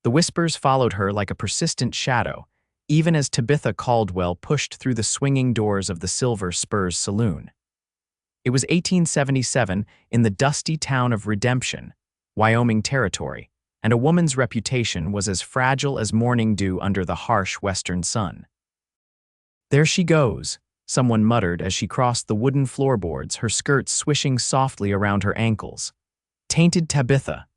The whispers followed her like a persistent shadow, even as Tabitha Caldwell pushed through the swinging doors of the Silver Spurs Saloon. It was 1877 in the dusty town of Redemption, Wyoming Territory, and a woman's reputation was as fragile as morning dew under the harsh western sun. "There she goes," someone muttered as she crossed the wooden floorboards, her skirts swishing softly around her ankles. "Tainted Tabitha."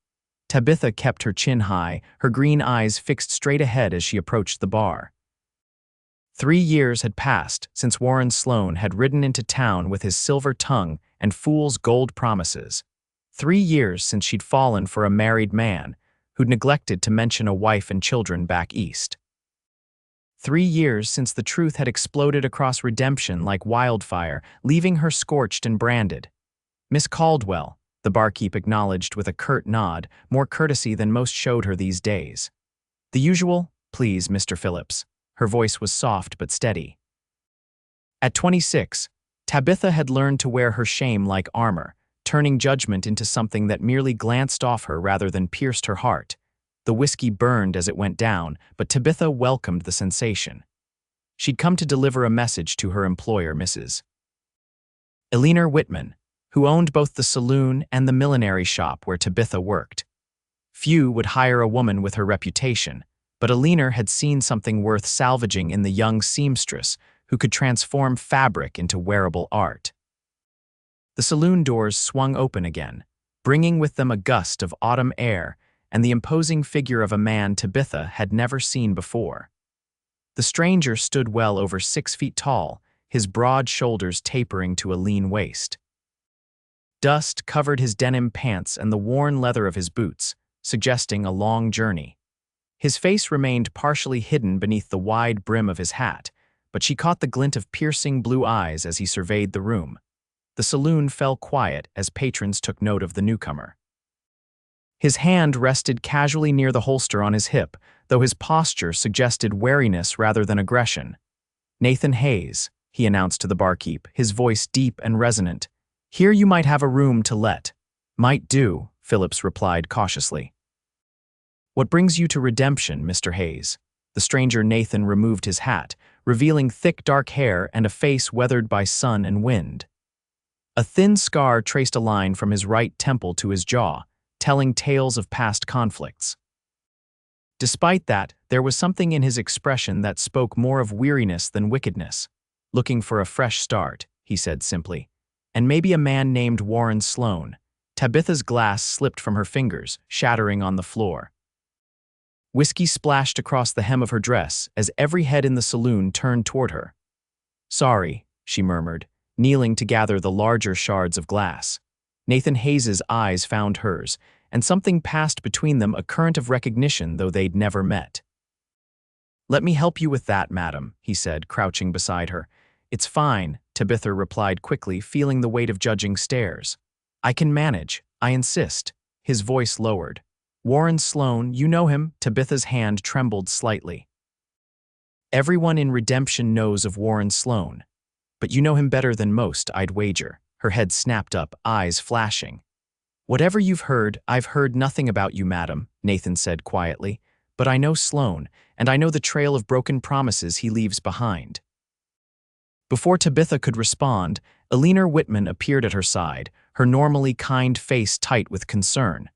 Tabitha kept her chin high, her green eyes fixed straight ahead as she approached the bar. 3 years had passed since Warren Sloane had ridden into town with his silver tongue and fool's gold promises. 3 years since she'd fallen for a married man who'd neglected to mention a wife and children back east. 3 years since the truth had exploded across Redemption like wildfire, leaving her scorched and branded. "Miss Caldwell," the barkeep acknowledged with a curt nod, more courtesy than most showed her these days. "The usual, please, Mr. Phillips." Her voice was soft but steady. At 26, Tabitha had learned to wear her shame like armor, turning judgment into something that merely glanced off her rather than pierced her heart. The whiskey burned as it went down, but Tabitha welcomed the sensation. She'd come to deliver a message to her employer, Mrs. Eleanor Whitman, who owned both the saloon and the millinery shop where Tabitha worked. Few would hire a woman with her reputation, but Eleanor had seen something worth salvaging in the young seamstress who could transform fabric into wearable art. The saloon doors swung open again, bringing with them a gust of autumn air and the imposing figure of a man Tabitha had never seen before. The stranger stood well over 6 feet tall, his broad shoulders tapering to a lean waist. Dust covered his denim pants and the worn leather of his boots, suggesting a long journey. His face remained partially hidden beneath the wide brim of his hat, but she caught the glint of piercing blue eyes as he surveyed the room. The saloon fell quiet as patrons took note of the newcomer. His hand rested casually near the holster on his hip, though his posture suggested wariness rather than aggression. "Nathan Hayes," he announced to the barkeep, his voice deep and resonant. "Here you might have a room to let." "Might do," Phillips replied cautiously. "What brings you to Redemption, Mr. Hayes?" The stranger Nathan removed his hat, revealing thick dark hair and a face weathered by sun and wind. A thin scar traced a line from his right temple to his jaw, telling tales of past conflicts. Despite that, there was something in his expression that spoke more of weariness than wickedness. "Looking for a fresh start," he said simply. "And maybe a man named Warren Sloane." Tabitha's glass slipped from her fingers, shattering on the floor. Whiskey splashed across the hem of her dress as every head in the saloon turned toward her. "Sorry," she murmured, kneeling to gather the larger shards of glass. Nathan Hayes's eyes found hers, and something passed between them, a current of recognition though they'd never met. "Let me help you with that, madam," he said, crouching beside her. "It's fine," Tabitha replied quickly, feeling the weight of judging stares. "I can manage, I insist." His voice lowered. "Warren Sloane, you know him?" Tabitha's hand trembled slightly. "Everyone in Redemption knows of Warren Sloane. But you know him better than most, I'd wager." Her head snapped up, eyes flashing. "Whatever you've heard, I've heard nothing about you, madam," Nathan said quietly. "But I know Sloane, and I know the trail of broken promises he leaves behind." Before Tabitha could respond, Eleanor Whitman appeared at her side, her normally kind face tight with concern.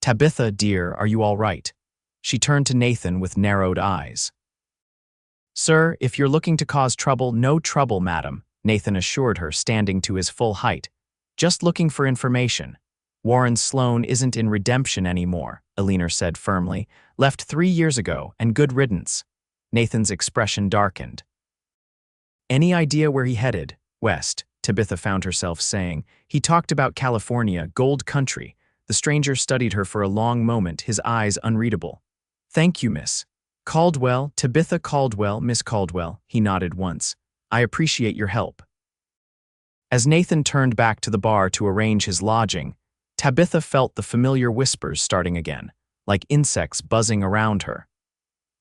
"Tabitha, dear, are you all right?" She turned to Nathan with narrowed eyes. "Sir, if you're looking to cause trouble, no trouble, madam," Nathan assured her, standing to his full height. "Just looking for information." "Warren Sloane isn't in Redemption anymore," Eleanor said firmly. "Left 3 years ago, and good riddance." Nathan's expression darkened. "Any idea where he headed?" "West," Tabitha found herself saying. "He talked about California, gold country." The stranger studied her for a long moment, his eyes unreadable. "Thank you, Miss Caldwell, Tabitha Caldwell, Miss Caldwell," he nodded once. "I appreciate your help." As Nathan turned back to the bar to arrange his lodging, Tabitha felt the familiar whispers starting again, like insects buzzing around her.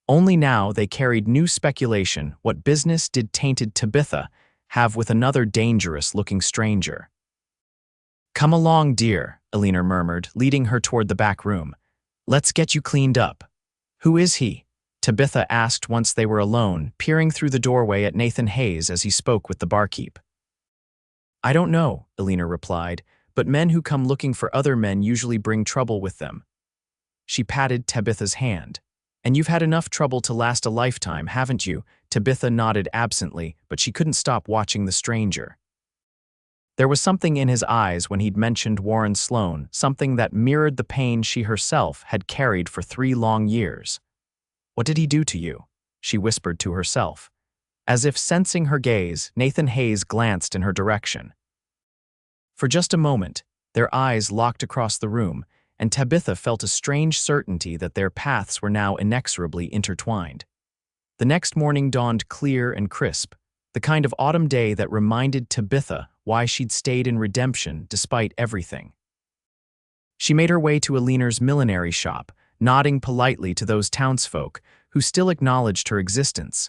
Only now they carried new speculation. What business did Tainted Tabitha have with another dangerous-looking stranger? "Come along, dear," Eleanor murmured, leading her toward the back room. "Let's get you cleaned up." Who is he? Tabitha asked once they were alone, peering through the doorway at Nathan Hayes as he spoke with the barkeep. I don't know, Elena replied, but men who come looking for other men usually bring trouble with them. She patted Tabitha's hand. And you've had enough trouble to last a lifetime, haven't you? Tabitha nodded absently, but she couldn't stop watching the stranger. There was something in his eyes when he'd mentioned Warren Sloane, something that mirrored the pain she herself had carried for 3 long years. What did he do to you? She whispered to herself. As if sensing her gaze, Nathan Hayes glanced in her direction. For just a moment, their eyes locked across the room, and Tabitha felt a strange certainty that their paths were now inexorably intertwined. The next morning dawned clear and crisp, the kind of autumn day that reminded Tabitha why she'd stayed in Redemption despite everything. She made her way to Eleanor's millinery shop, nodding politely to those townsfolk who still acknowledged her existence.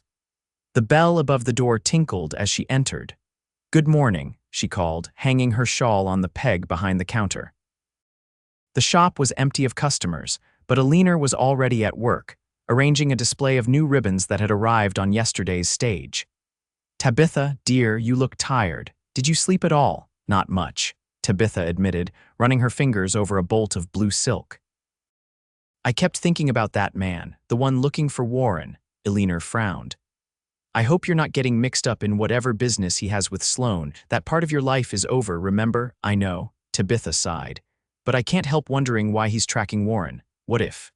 The bell above the door tinkled as she entered. "Good morning," she called, hanging her shawl on the peg behind the counter. The shop was empty of customers, but Eleanor was already at work, arranging a display of new ribbons that had arrived on yesterday's stage. "Tabitha, dear, you look tired. Did you sleep at all?" "Not much," Tabitha admitted, running her fingers over a bolt of blue silk. "I kept thinking about that man, the one looking for Warren," Eleanor frowned. "I hope you're not getting mixed up in whatever business he has with Sloane. That part of your life is over, remember?" "I know," Tabitha sighed. "But I can't help wondering why he's tracking Warren. What if?"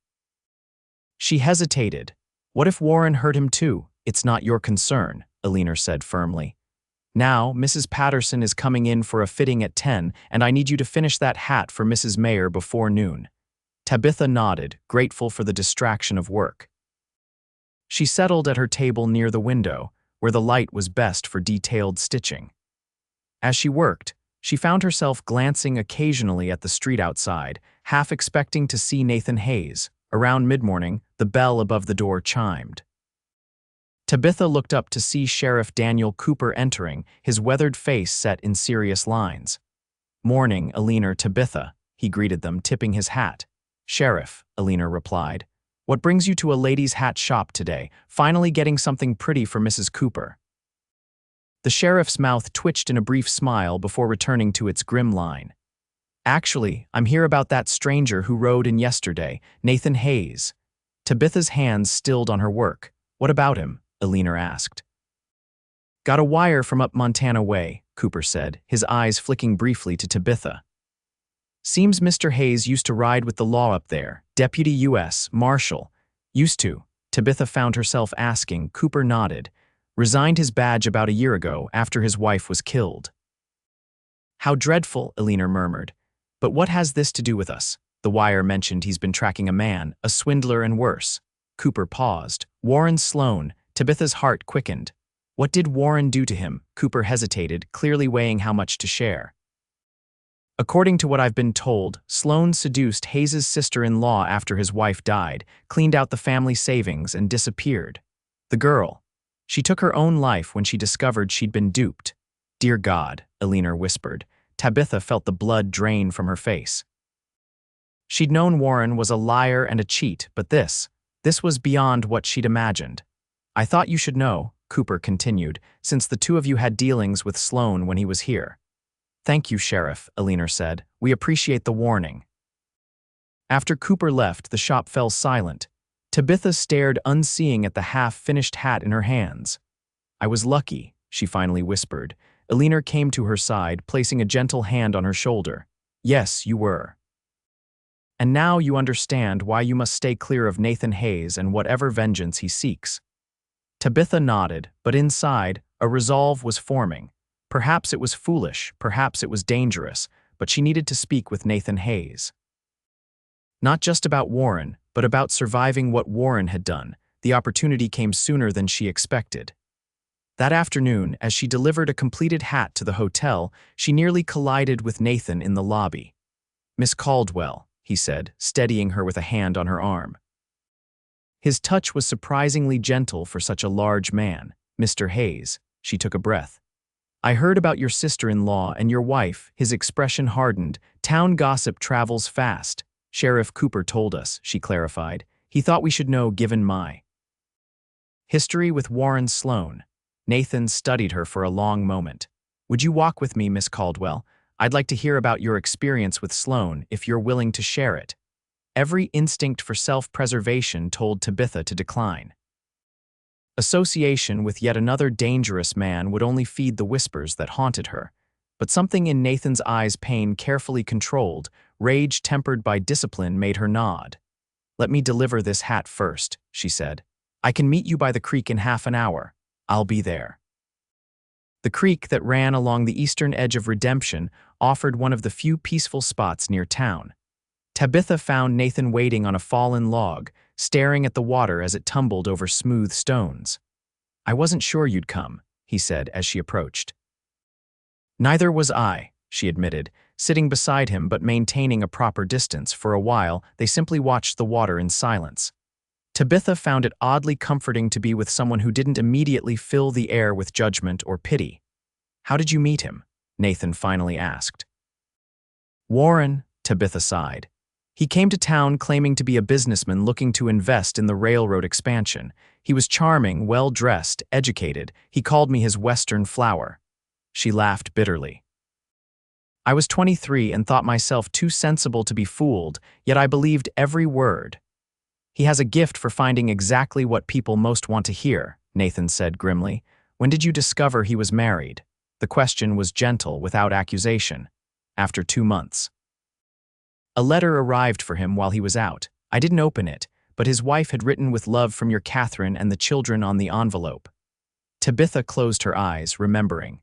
She hesitated. "What if Warren hurt him too?" "It's not your concern," Eleanor said firmly. "Now, Mrs. Patterson is coming in for a fitting at 10, and I need you to finish that hat for Mrs. Mayer before noon." Tabitha nodded, grateful for the distraction of work. She settled at her table near the window, where the light was best for detailed stitching. As she worked, she found herself glancing occasionally at the street outside, half expecting to see Nathan Hayes. Around mid-morning, the bell above the door chimed. Tabitha looked up to see Sheriff Daniel Cooper entering, his weathered face set in serious lines. "Morning, Eleanor, Tabitha," he greeted them, tipping his hat. "Sheriff," Eleanor replied. "What brings you to a ladies' hat shop today? Finally getting something pretty for Mrs. Cooper." The sheriff's mouth twitched in a brief smile before returning to its grim line. "Actually, I'm here about that stranger who rode in yesterday, Nathan Hayes." Tabitha's hands stilled on her work. "What about him?" Eleanor asked. "Got a wire from up Montana way," Cooper said, his eyes flicking briefly to Tabitha. "Seems Mr. Hayes used to ride with the law up there, Deputy U.S. Marshal." "Used to?" Tabitha found herself asking. Cooper nodded. "Resigned his badge about a year ago, after his wife was killed." "How dreadful," Eleanor murmured. "But what has this to do with us?" The wire mentioned he's been tracking a man, a swindler and worse. Cooper paused. "Warren Sloane." Tabitha's heart quickened. "What did Warren do to him?" Cooper hesitated, clearly weighing how much to share. "According to what I've been told, Sloane seduced Hayes' sister-in-law after his wife died, cleaned out the family savings, and disappeared. The girl, she took her own life when she discovered she'd been duped." "Dear God," Eleanor whispered. Tabitha felt the blood drain from her face. She'd known Warren was a liar and a cheat, but this was beyond what she'd imagined. "I thought you should know," Cooper continued, "since the two of you had dealings with Sloane when he was here." "Thank you, Sheriff," Eleanor said. "We appreciate the warning." After Cooper left, the shop fell silent. Tabitha stared unseeing at the half-finished hat in her hands. "I was lucky," she finally whispered. Eleanor came to her side, placing a gentle hand on her shoulder. "Yes, you were. And now you understand why you must stay clear of Nathan Hayes and whatever vengeance he seeks." Tabitha nodded, but inside, a resolve was forming. Perhaps it was foolish, perhaps it was dangerous, but she needed to speak with Nathan Hayes. Not just about Warren, but about surviving what Warren had done. The opportunity came sooner than she expected. That afternoon, as she delivered a completed hat to the hotel, she nearly collided with Nathan in the lobby. "Miss Caldwell," he said, steadying her with a hand on her arm. His touch was surprisingly gentle for such a large man. "Mr. Hayes," she took a breath. "I heard about your sister-in-law and your wife." His expression hardened. "Town gossip travels fast. Sheriff Cooper told us," she clarified. He thought we should know given my history with Warren Sloane. Nathan studied her for a long moment. Would you walk with me, Miss Caldwell? I'd like to hear about your experience with Sloane, if you're willing to share it. Every instinct for self-preservation told Tabitha to decline. Association with yet another dangerous man would only feed the whispers that haunted her. But something in Nathan's eyes, pain carefully controlled, rage tempered by discipline, made her nod. "Let me deliver this hat first," she said. "I can meet you by the creek in half an hour. I'll be there." The creek that ran along the eastern edge of Redemption offered one of the few peaceful spots near town. Tabitha found Nathan waiting on a fallen log, staring at the water as it tumbled over smooth stones. "I wasn't sure you'd come," he said as she approached. "Neither was I," she admitted, sitting beside him but maintaining a proper distance. For a while, they simply watched the water in silence. Tabitha found it oddly comforting to be with someone who didn't immediately fill the air with judgment or pity. "How did you meet him?" Nathan finally asked. "Warren," Tabitha sighed. "He came to town claiming to be a businessman looking to invest in the railroad expansion. He was charming, well-dressed, educated. He called me his Western flower." She laughed bitterly. "I was 23 and thought myself too sensible to be fooled, yet I believed every word." "He has a gift for finding exactly what people most want to hear," Nathan said grimly. "When did you discover he was married?" The question was gentle, without accusation. "After 2 months. A letter arrived for him while he was out. I didn't open it, but his wife had written 'with love from your Catherine' and the children on the envelope." Tabitha closed her eyes, remembering.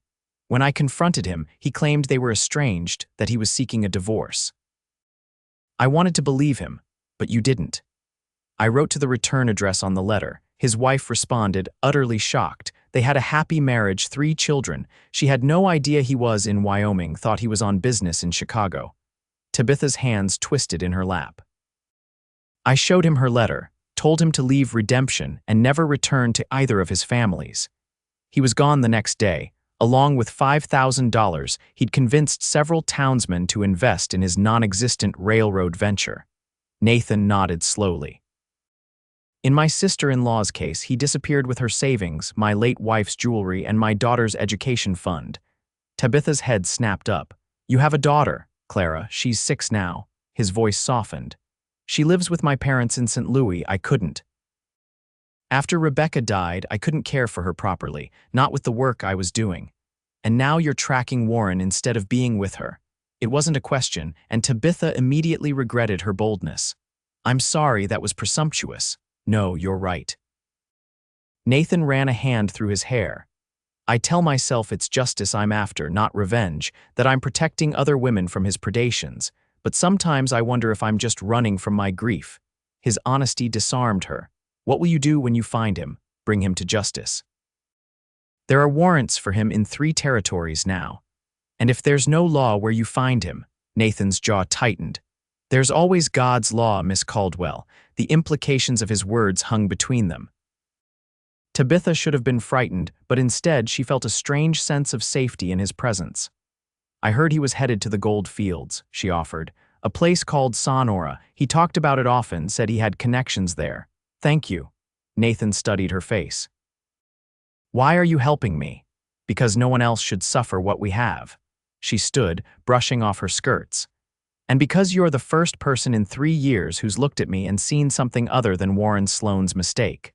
"When I confronted him, he claimed they were estranged, that he was seeking a divorce. I wanted to believe him, but you didn't." I wrote to the return address on the letter. His wife responded, utterly shocked. They had a happy marriage, 3 children. She had no idea he was in Wyoming, thought he was on business in Chicago. Tabitha's hands twisted in her lap. "I showed him her letter, told him to leave Redemption and never return to either of his families. He was gone the next day. Along with $5,000, he'd convinced several townsmen to invest in his non-existent railroad venture." Nathan nodded slowly. "In my sister-in-law's case, he disappeared with her savings, my late wife's jewelry, and my daughter's education fund." Tabitha's head snapped up. "You have a daughter, Clara. She's 6 now." His voice softened. "She lives with my parents in St. Louis. I couldn't. After Rebecca died, I couldn't care for her properly, not with the work I was doing. And now you're tracking Warren instead of being with her." It wasn't a question, and Tabitha immediately regretted her boldness. "I'm sorry, that was presumptuous." "No, you're right." Nathan ran a hand through his hair. "I tell myself it's justice I'm after, not revenge, that I'm protecting other women from his predations, but sometimes I wonder if I'm just running from my grief." His honesty disarmed her. "What will you do when you find him? Bring him to justice." "There are warrants for him in 3 territories now. And if there's no law where you find him," Nathan's jaw tightened. "There's always God's law, Miss Caldwell." The implications of his words hung between them. Tabitha should have been frightened, but instead she felt a strange sense of safety in his presence. "I heard he was headed to the gold fields," she offered. "A place called Sonora. He talked about it often, said he had connections there." "Thank you." Nathan studied her face. "Why are you helping me?" "Because no one else should suffer what we have." She stood, brushing off her skirts. "And because you're the first person in 3 years who's looked at me and seen something other than Warren Sloane's mistake."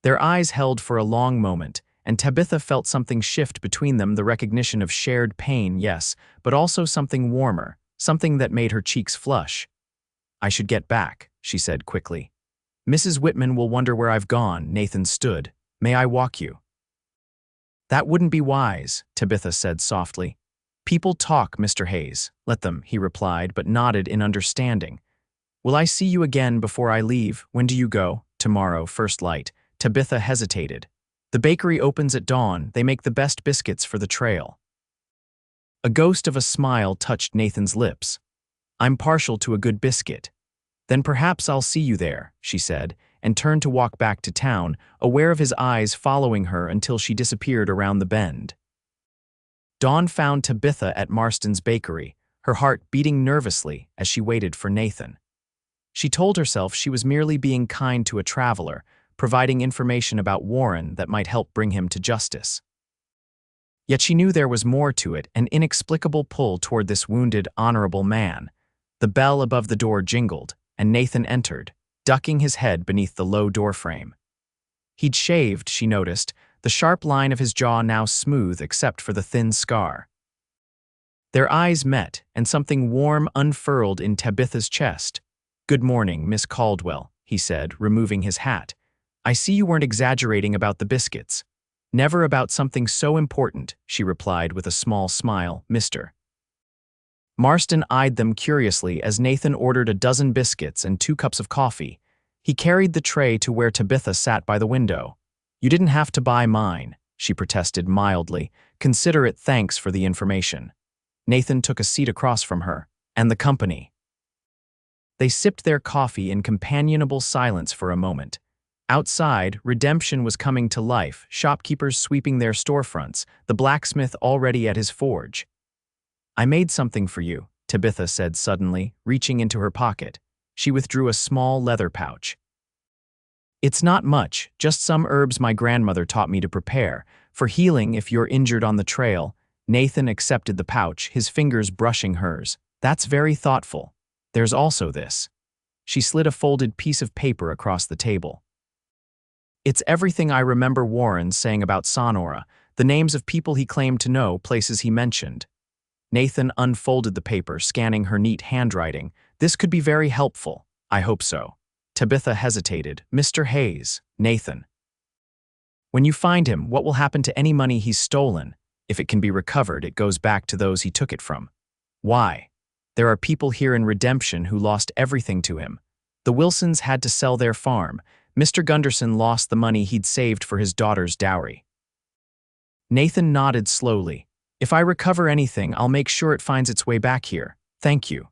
Their eyes held for a long moment, and Tabitha felt something shift between them, the recognition of shared pain, yes, but also something warmer, something that made her cheeks flush. "I should get back," she said quickly. "Mrs. Whitman will wonder where I've gone." Nathan stood. "May I walk you?" "That wouldn't be wise," Tabitha said softly. "People talk, Mr. Hayes." "Let them," he replied, but nodded in understanding. "Will I see you again before I leave? When do you go?" "Tomorrow, first light." Tabitha hesitated. "The bakery opens at dawn. They make the best biscuits for the trail." A ghost of a smile touched Nathan's lips. "I'm partial to a good biscuit." "Then perhaps I'll see you there," she said, and turned to walk back to town, aware of his eyes following her until she disappeared around the bend. Dawn found Tabitha at Marston's bakery, her heart beating nervously as she waited for Nathan. She told herself she was merely being kind to a traveler, providing information about Warren that might help bring him to justice. Yet she knew there was more to it, an inexplicable pull toward this wounded, honorable man. The bell above the door jingled, and Nathan entered, ducking his head beneath the low doorframe. He'd shaved, she noticed, the sharp line of his jaw now smooth except for the thin scar. Their eyes met, and something warm unfurled in Tabitha's chest. "Good morning, Miss Caldwell," he said, removing his hat. "I see you weren't exaggerating about the biscuits." "Never about something so important," she replied with a small smile, "Mr." Marston eyed them curiously as Nathan ordered a dozen biscuits and 2 cups of coffee. He carried the tray to where Tabitha sat by the window. "You didn't have to buy mine," she protested mildly. "Consider it thanks for the information." Nathan took a seat across from her. "And the company." They sipped their coffee in companionable silence for a moment. Outside, redemption was coming to life, shopkeepers sweeping their storefronts, the blacksmith already at his forge. "I made something for you," Tabitha said suddenly, reaching into her pocket. She withdrew a small leather pouch. "It's not much, just some herbs my grandmother taught me to prepare, for healing if you're injured on the trail." Nathan accepted the pouch, his fingers brushing hers. "That's very thoughtful. There's also this." She slid a folded piece of paper across the table. "It's everything I remember Warren saying about Sonora, the names of people he claimed to know, places he mentioned." Nathan unfolded the paper, scanning her neat handwriting. "This could be very helpful." "I hope so." Tabitha hesitated. "Mr. Hayes, Nathan. When you find him, what will happen to any money he's stolen? If it can be recovered, it goes back to those he took it from." "Why? There are people here in Redemption who lost everything to him. The Wilsons had to sell their farm. Mr. Gunderson lost the money he'd saved for his daughter's dowry." Nathan nodded slowly. "If I recover anything, I'll make sure it finds its way back here. Thank you."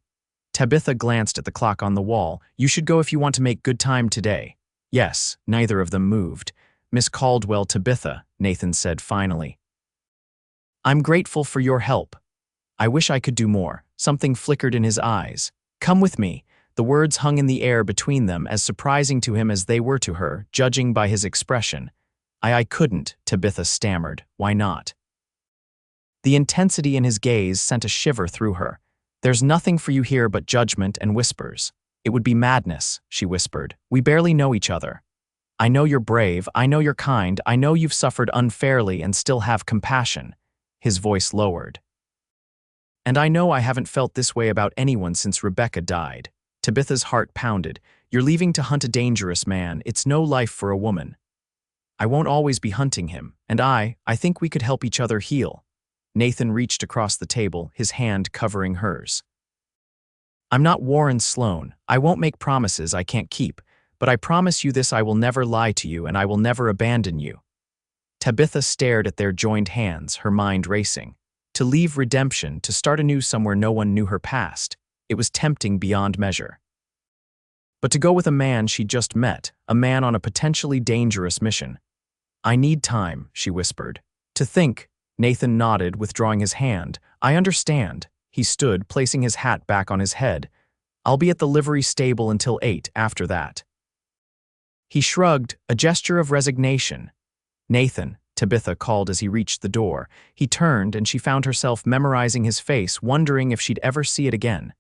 Tabitha glanced at the clock on the wall. "You should go if you want to make good time today." "Yes." Neither of them moved. "Miss Caldwell, Tabitha," Nathan said finally. "I'm grateful for your help. I wish I could do more." Something flickered in his eyes. "Come with me." The words hung in the air between them, as surprising to him as they were to her, judging by his expression. I couldn't," Tabitha stammered. "Why not?" The intensity in his gaze sent a shiver through her. "There's nothing for you here but judgment and whispers." "It would be madness," she whispered. "We barely know each other. I know you're brave, I know you're kind, I know you've suffered unfairly and still have compassion." His voice lowered. "And I know I haven't felt this way about anyone since Rebecca died." Tabitha's heart pounded. "You're leaving to hunt a dangerous man. It's no life for a woman." "I won't always be hunting him, and I think we could help each other heal." Nathan reached across the table, his hand covering hers. "I'm not Warren Sloane. I won't make promises I can't keep, but I promise you this: I will never lie to you and I will never abandon you." Tabitha stared at their joined hands, her mind racing. To leave Redemption, to start anew somewhere no one knew her past. It was tempting beyond measure. But to go with a man she'd just met, a man on a potentially dangerous mission. "I need time," she whispered. "To think." Nathan nodded, withdrawing his hand. "I understand." He stood, placing his hat back on his head. "I'll be at the livery stable until 8 after that." He shrugged, a gesture of resignation. "Nathan," Tabitha called as he reached the door. He turned, and she found herself memorizing his face, wondering if she'd ever see it again.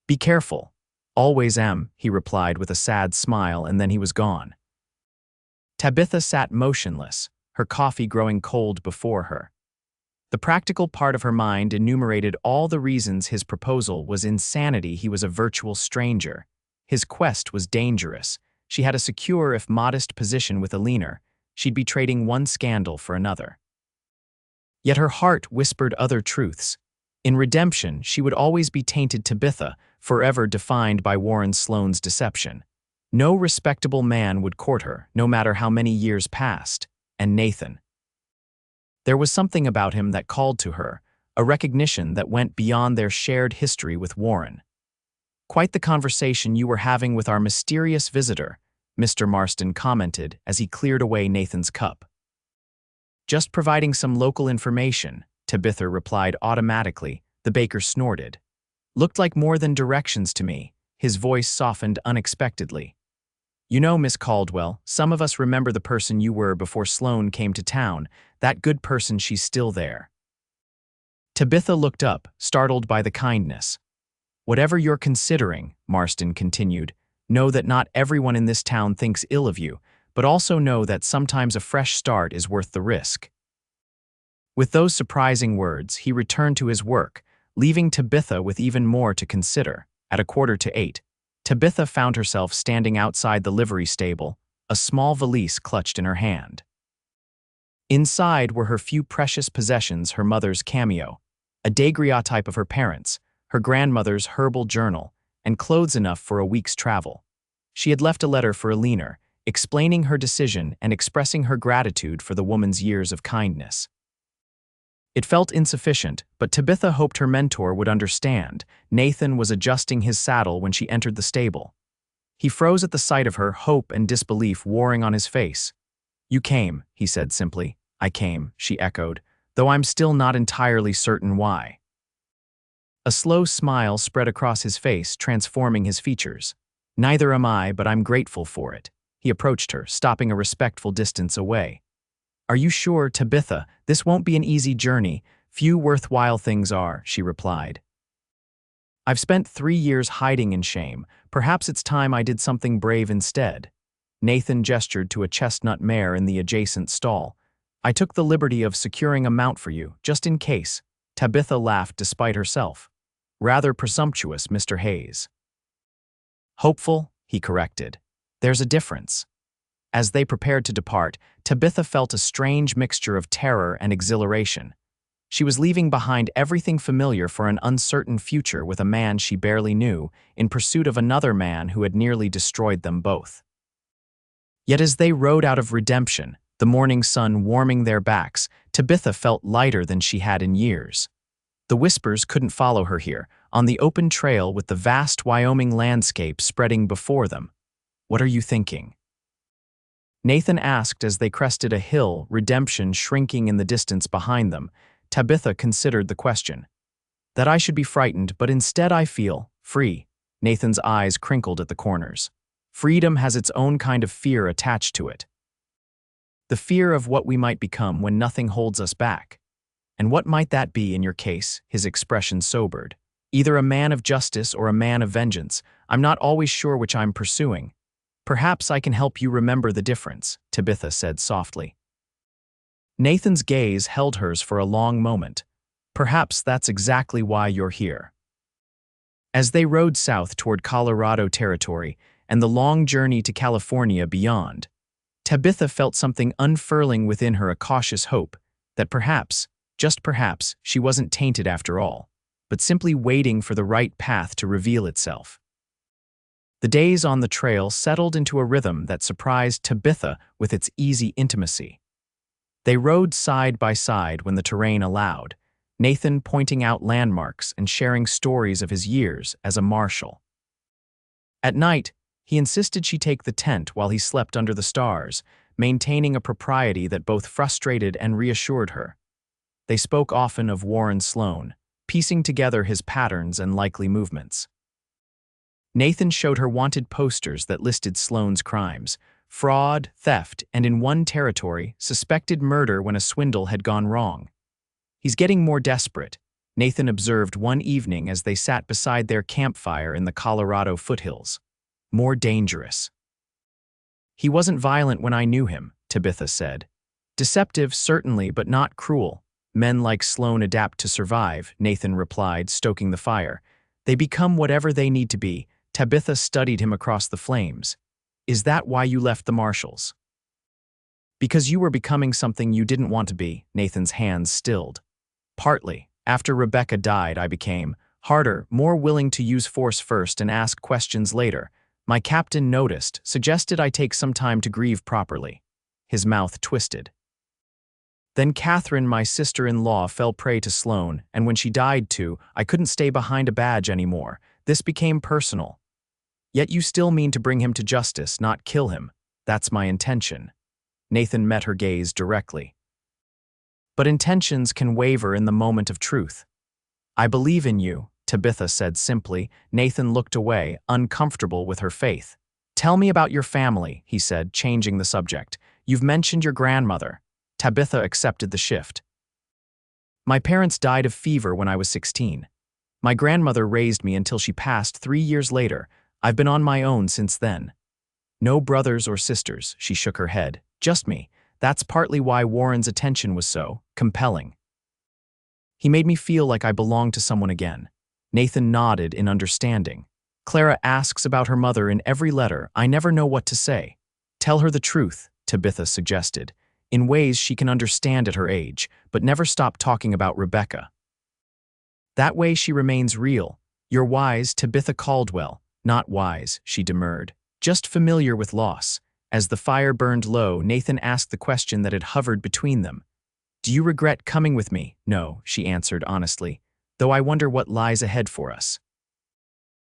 "Be careful." "Always am," he replied with a sad smile, and then he was gone. Tabitha sat motionless, her coffee growing cold before her. The practical part of her mind enumerated all the reasons his proposal was insanity. He was a virtual stranger. His quest was dangerous. She had a secure, if modest, position with a leaner. She'd be trading one scandal for another. Yet her heart whispered other truths. In Redemption, she would always be tainted Tabitha, forever defined by Warren Sloane's deception. No respectable man would court her, no matter how many years passed. And Nathan. There was something about him that called to her, a recognition that went beyond their shared history with Warren. "Quite the conversation you were having with our mysterious visitor," Mr. Marston commented as he cleared away Nathan's cup. "Just providing some local information," Tabitha replied automatically. The baker snorted. "Looked like more than directions to me." His voice softened unexpectedly. You know, Miss Caldwell, some of us remember the person you were before Sloane came to town. That good person, she's still there. Tabitha looked up, startled by the kindness. Whatever you're considering, Marston continued, know that not everyone in this town thinks ill of you, but also know that sometimes a fresh start is worth the risk. With those surprising words, he returned to his work, leaving Tabitha with even more to consider. At 7:45, Tabitha found herself standing outside the livery stable, a small valise clutched in her hand. Inside were her few precious possessions, her mother's cameo, a daguerreotype of her parents, her grandmother's herbal journal, and clothes enough for a week's travel. She had left a letter for Alina, explaining her decision and expressing her gratitude for the woman's years of kindness. It felt insufficient, but Tabitha hoped her mentor would understand. Nathan was adjusting his saddle when she entered the stable. He froze at the sight of her, hope and disbelief warring on his face. You came, he said simply. I came, she echoed, though I'm still not entirely certain why. A slow smile spread across his face, transforming his features. Neither am I, but I'm grateful for it. He approached her, stopping a respectful distance away. Are you sure, Tabitha, this won't be an easy journey? Few worthwhile things are, she replied. I've spent 3 years hiding in shame. Perhaps it's time I did something brave instead. Nathan gestured to a chestnut mare in the adjacent stall. I took the liberty of securing a mount for you, just in case. Tabitha laughed despite herself. Rather presumptuous, Mr. Hayes. Hopeful, he corrected. There's a difference. As they prepared to depart, Tabitha felt a strange mixture of terror and exhilaration. She was leaving behind everything familiar for an uncertain future with a man she barely knew, in pursuit of another man who had nearly destroyed them both. Yet as they rode out of redemption, the morning sun warming their backs, Tabitha felt lighter than she had in years. The whispers couldn't follow her here, on the open trail with the vast Wyoming landscape spreading before them. What are you thinking? Nathan asked as they crested a hill, redemption shrinking in the distance behind them. Tabitha considered the question. That I should be frightened, but instead I feel free. Nathan's eyes crinkled at the corners. Freedom has its own kind of fear attached to it. The fear of what we might become when nothing holds us back. And what might that be in your case? His expression sobered. Either a man of justice or a man of vengeance. I'm not always sure which I'm pursuing. Perhaps I can help you remember the difference, Tabitha said softly. Nathan's gaze held hers for a long moment. Perhaps that's exactly why you're here. As they rode south toward Colorado territory and the long journey to California beyond, Tabitha felt something unfurling within her, a cautious hope that perhaps, just perhaps, she wasn't tainted after all, but simply waiting for the right path to reveal itself. The days on the trail settled into a rhythm that surprised Tabitha with its easy intimacy. They rode side by side when the terrain allowed, Nathan pointing out landmarks and sharing stories of his years as a marshal. At night, he insisted she take the tent while he slept under the stars, maintaining a propriety that both frustrated and reassured her. They spoke often of Warren Sloane, piecing together his patterns and likely movements. Nathan showed her wanted posters that listed Sloane's crimes, fraud, theft, and in one territory, suspected murder when a swindle had gone wrong. He's getting more desperate, Nathan observed one evening as they sat beside their campfire in the Colorado foothills. More dangerous. He wasn't violent when I knew him, Tabitha said. Deceptive, certainly, but not cruel. Men like Sloane adapt to survive, Nathan replied, stoking the fire. They become whatever they need to be. Tabitha studied him across the flames. Is that why you left the marshals? Because you were becoming something you didn't want to be, Nathan's hands stilled. Partly. After Rebecca died, I became harder, more willing to use force first and ask questions later. My captain noticed, suggested I take some time to grieve properly. His mouth twisted. Then Catherine, my sister-in-law, fell prey to Sloane, and when she died too, I couldn't stay behind a badge anymore. This became personal. Yet you still mean to bring him to justice, not kill him. That's my intention. Nathan met her gaze directly. But intentions can waver in the moment of truth. I believe in you, Tabitha said simply. Nathan looked away, uncomfortable with her faith. Tell me about your family, he said, changing the subject. You've mentioned your grandmother. Tabitha accepted the shift. My parents died of fever when I was 16. My grandmother raised me until she passed 3 years later. I've been on my own since then. No brothers or sisters, she shook her head. Just me. That's partly why Warren's attention was so compelling. He made me feel like I belonged to someone again. Nathan nodded in understanding. Clara asks about her mother in every letter. I never know what to say. Tell her the truth, Tabitha suggested, in ways she can understand at her age, but never stop talking about Rebecca. That way she remains real. You're wise, Tabitha Caldwell. Not wise, she demurred. Just familiar with loss. As the fire burned low, Nathan asked the question that had hovered between them. Do you regret coming with me? No, she answered honestly, though I wonder what lies ahead for us.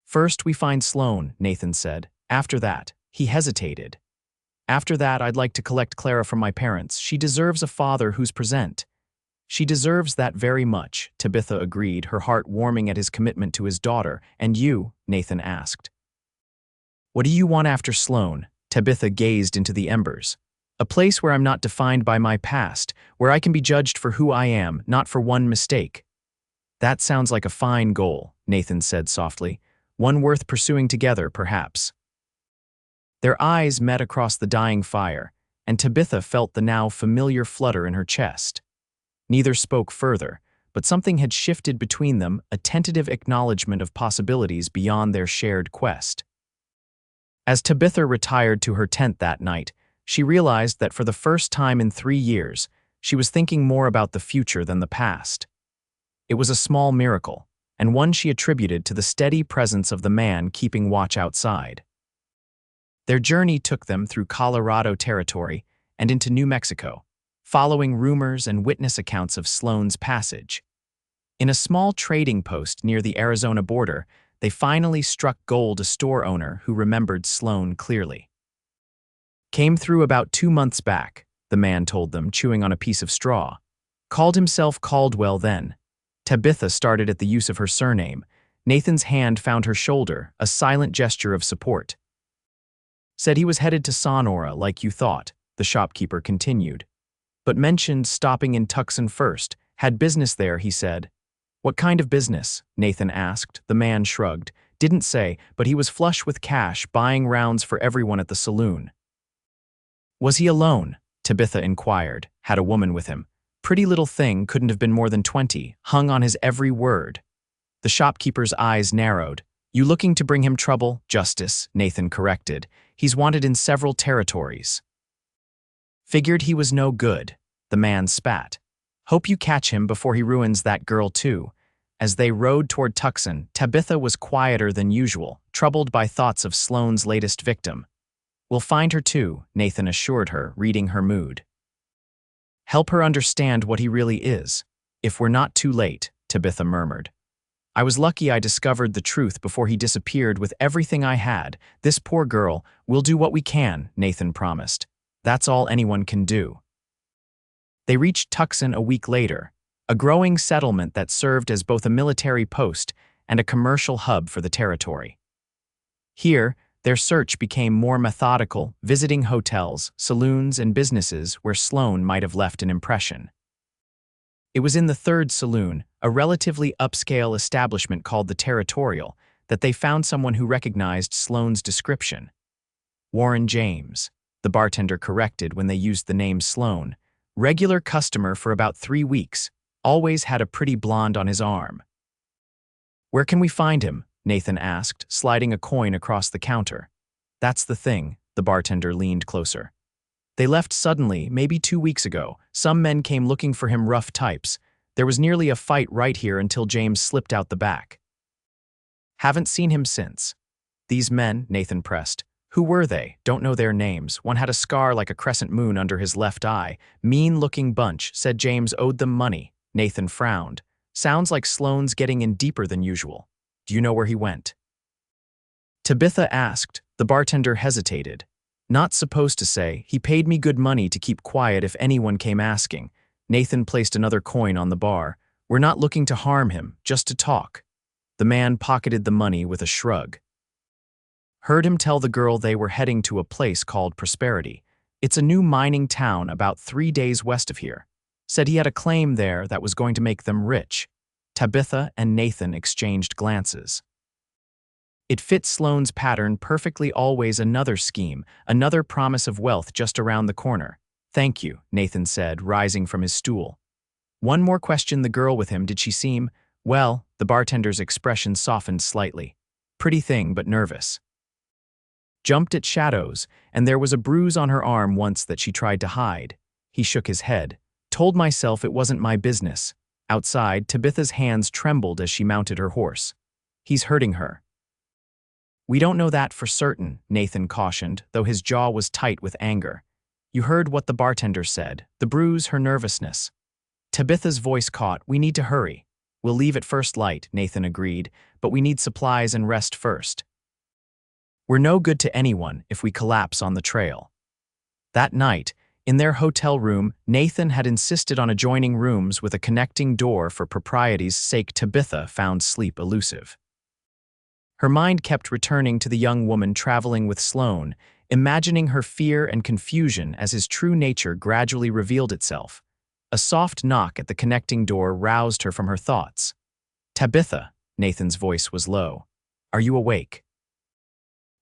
First we find Sloane, Nathan said. After that, he hesitated. After that, I'd like to collect Clara from my parents. She deserves a father who's present. She deserves that very much, Tabitha agreed, her heart warming at his commitment to his daughter. And you? Nathan asked. What do you want after Sloane? Tabitha gazed into the embers. A place where I'm not defined by my past, where I can be judged for who I am, not for one mistake. That sounds like a fine goal, Nathan said softly. One worth pursuing together, perhaps. Their eyes met across the dying fire, and Tabitha felt the now familiar flutter in her chest. Neither spoke further, but something had shifted between them, a tentative acknowledgement of possibilities beyond their shared quest. As Tabitha retired to her tent that night, she realized that for the first time in 3 years, she was thinking more about the future than the past. It was a small miracle, and one she attributed to the steady presence of the man keeping watch outside. Their journey took them through Colorado territory and into New Mexico, following rumors and witness accounts of Sloane's passage. In a small trading post near the Arizona border, they finally struck gold a store owner who remembered Sloane clearly. Came through about 2 months back, the man told them, chewing on a piece of straw. Called himself Caldwell then. Tabitha started at the use of her surname. Nathan's hand found her shoulder, a silent gesture of support. Said he was headed to Sonora like you thought, the shopkeeper continued. But mentioned stopping in Tucson first. Had business there, he said. What kind of business? Nathan asked. The man shrugged. Didn't say, but he was flush with cash, buying rounds for everyone at the saloon. Was he alone? Tabitha inquired. Had a woman with him. Pretty little thing, couldn't have been more than 20, hung on his every word. The shopkeeper's eyes narrowed. You looking to bring him trouble? Justice, Nathan corrected. He's wanted in several territories. Figured he was no good. The man spat. Hope you catch him before he ruins that girl too. As they rode toward Tucson, Tabitha was quieter than usual, troubled by thoughts of Sloane's latest victim. We'll find her too, Nathan assured her, reading her mood. Help her understand what he really is. If we're not too late, Tabitha murmured. I was lucky I discovered the truth before he disappeared with everything I had. This poor girl, we'll do what we can, Nathan promised. That's all anyone can do. They reached Tucson a week later, a growing settlement that served as both a military post and a commercial hub for the territory. Here, their search became more methodical, visiting hotels, saloons, and businesses where Sloane might have left an impression. It was in the third saloon, a relatively upscale establishment called the Territorial, that they found someone who recognized Sloane's description. Warren James, the bartender corrected when they used the name Sloane, regular customer for about 3 weeks, always had a pretty blonde on his arm. Where can we find him? Nathan asked, sliding a coin across the counter. That's the thing, the bartender leaned closer. They left suddenly, maybe 2 weeks ago. Some men came looking for him, rough types. There was nearly a fight right here until James slipped out the back. Haven't seen him since. These men, Nathan pressed. Who were they? Don't know their names. One had a scar like a crescent moon under his left eye. Mean-looking bunch, said James owed them money. Nathan frowned. Sounds like Sloane's getting in deeper than usual. Do you know where he went? Tabitha asked. The bartender hesitated. Not supposed to say. He paid me good money to keep quiet if anyone came asking. Nathan placed another coin on the bar. We're not looking to harm him, just to talk. The man pocketed the money with a shrug. Heard him tell the girl they were heading to a place called Prosperity. It's a new mining town about 3 days west of here. Said he had a claim there that was going to make them rich. Tabitha and Nathan exchanged glances. It fit Sloane's pattern perfectly. Always another scheme, another promise of wealth just around the corner. Thank you, Nathan said, rising from his stool. One more question. The girl with him, did she seem, well, the bartender's expression softened slightly. Pretty thing, but nervous. Jumped at shadows, and there was a bruise on her arm once that she tried to hide. He shook his head. Told myself it wasn't my business. Outside, Tabitha's hands trembled as she mounted her horse. He's hurting her. We don't know that for certain, Nathan cautioned, though his jaw was tight with anger. You heard what the bartender said. The bruise, her nervousness. Tabitha's voice caught. We need to hurry. We'll leave at first light, Nathan agreed, but we need supplies and rest first. We're no good to anyone if we collapse on the trail. That night, in their hotel room, Nathan had insisted on adjoining rooms with a connecting door for propriety's sake. Tabitha found sleep elusive. Her mind kept returning to the young woman traveling with Sloane, imagining her fear and confusion as his true nature gradually revealed itself. A soft knock at the connecting door roused her from her thoughts. Tabitha, Nathan's voice was low. Are you awake?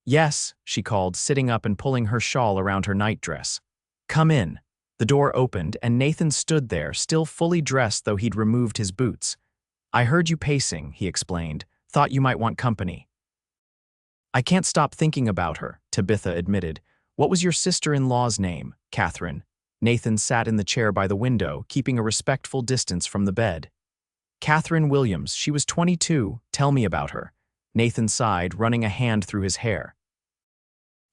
Yes, she called, sitting up and pulling her shawl around her nightdress. Come in. The door opened, and Nathan stood there, still fully dressed though he'd removed his boots. I heard you pacing, he explained. Thought you might want company. I can't stop thinking about her, Tabitha admitted. What was your sister-in-law's name? Catherine. Nathan sat in the chair by the window, keeping a respectful distance from the bed. Catherine Williams, she was 22. Tell me about her. Nathan sighed, running a hand through his hair.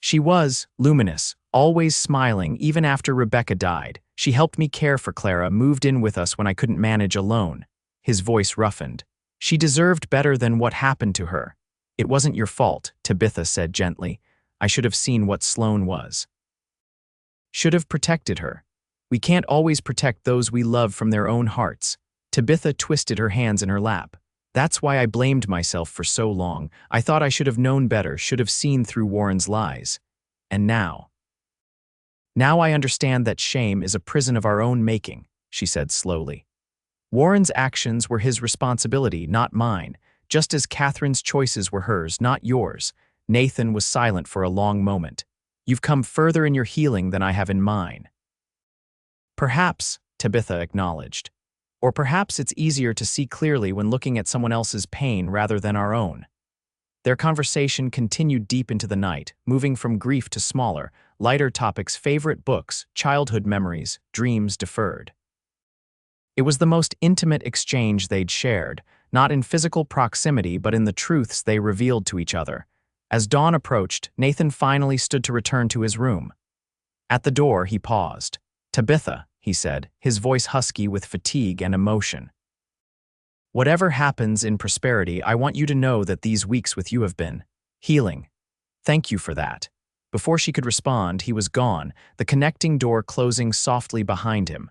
She was luminous, always smiling even after Rebecca died. She helped me care for Clara, moved in with us when I couldn't manage alone. His voice roughened. She deserved better than what happened to her. It wasn't your fault, Tabitha said gently. I should have seen what Sloane was. Should have protected her. We can't always protect those we love from their own hearts. Tabitha twisted her hands in her lap. That's why I blamed myself for so long. I thought I should have known better, should have seen through Warren's lies. And now I understand that shame is a prison of our own making, she said slowly. Warren's actions were his responsibility, not mine, just as Catherine's choices were hers, not yours. Nathan was silent for a long moment. You've come further in your healing than I have in mine. Perhaps, Tabitha acknowledged. Or perhaps it's easier to see clearly when looking at someone else's pain rather than our own. Their conversation continued deep into the night, moving from grief to smaller, lighter topics: favorite books, childhood memories, dreams deferred. It was the most intimate exchange they'd shared, not in physical proximity but in the truths they revealed to each other. As dawn approached, Nathan finally stood to return to his room. At the door, he paused. Tabitha, he said, his voice husky with fatigue and emotion. Whatever happens in Prosperity, I want you to know that these weeks with you have been healing. Thank you for that. Before she could respond, he was gone, the connecting door closing softly behind him.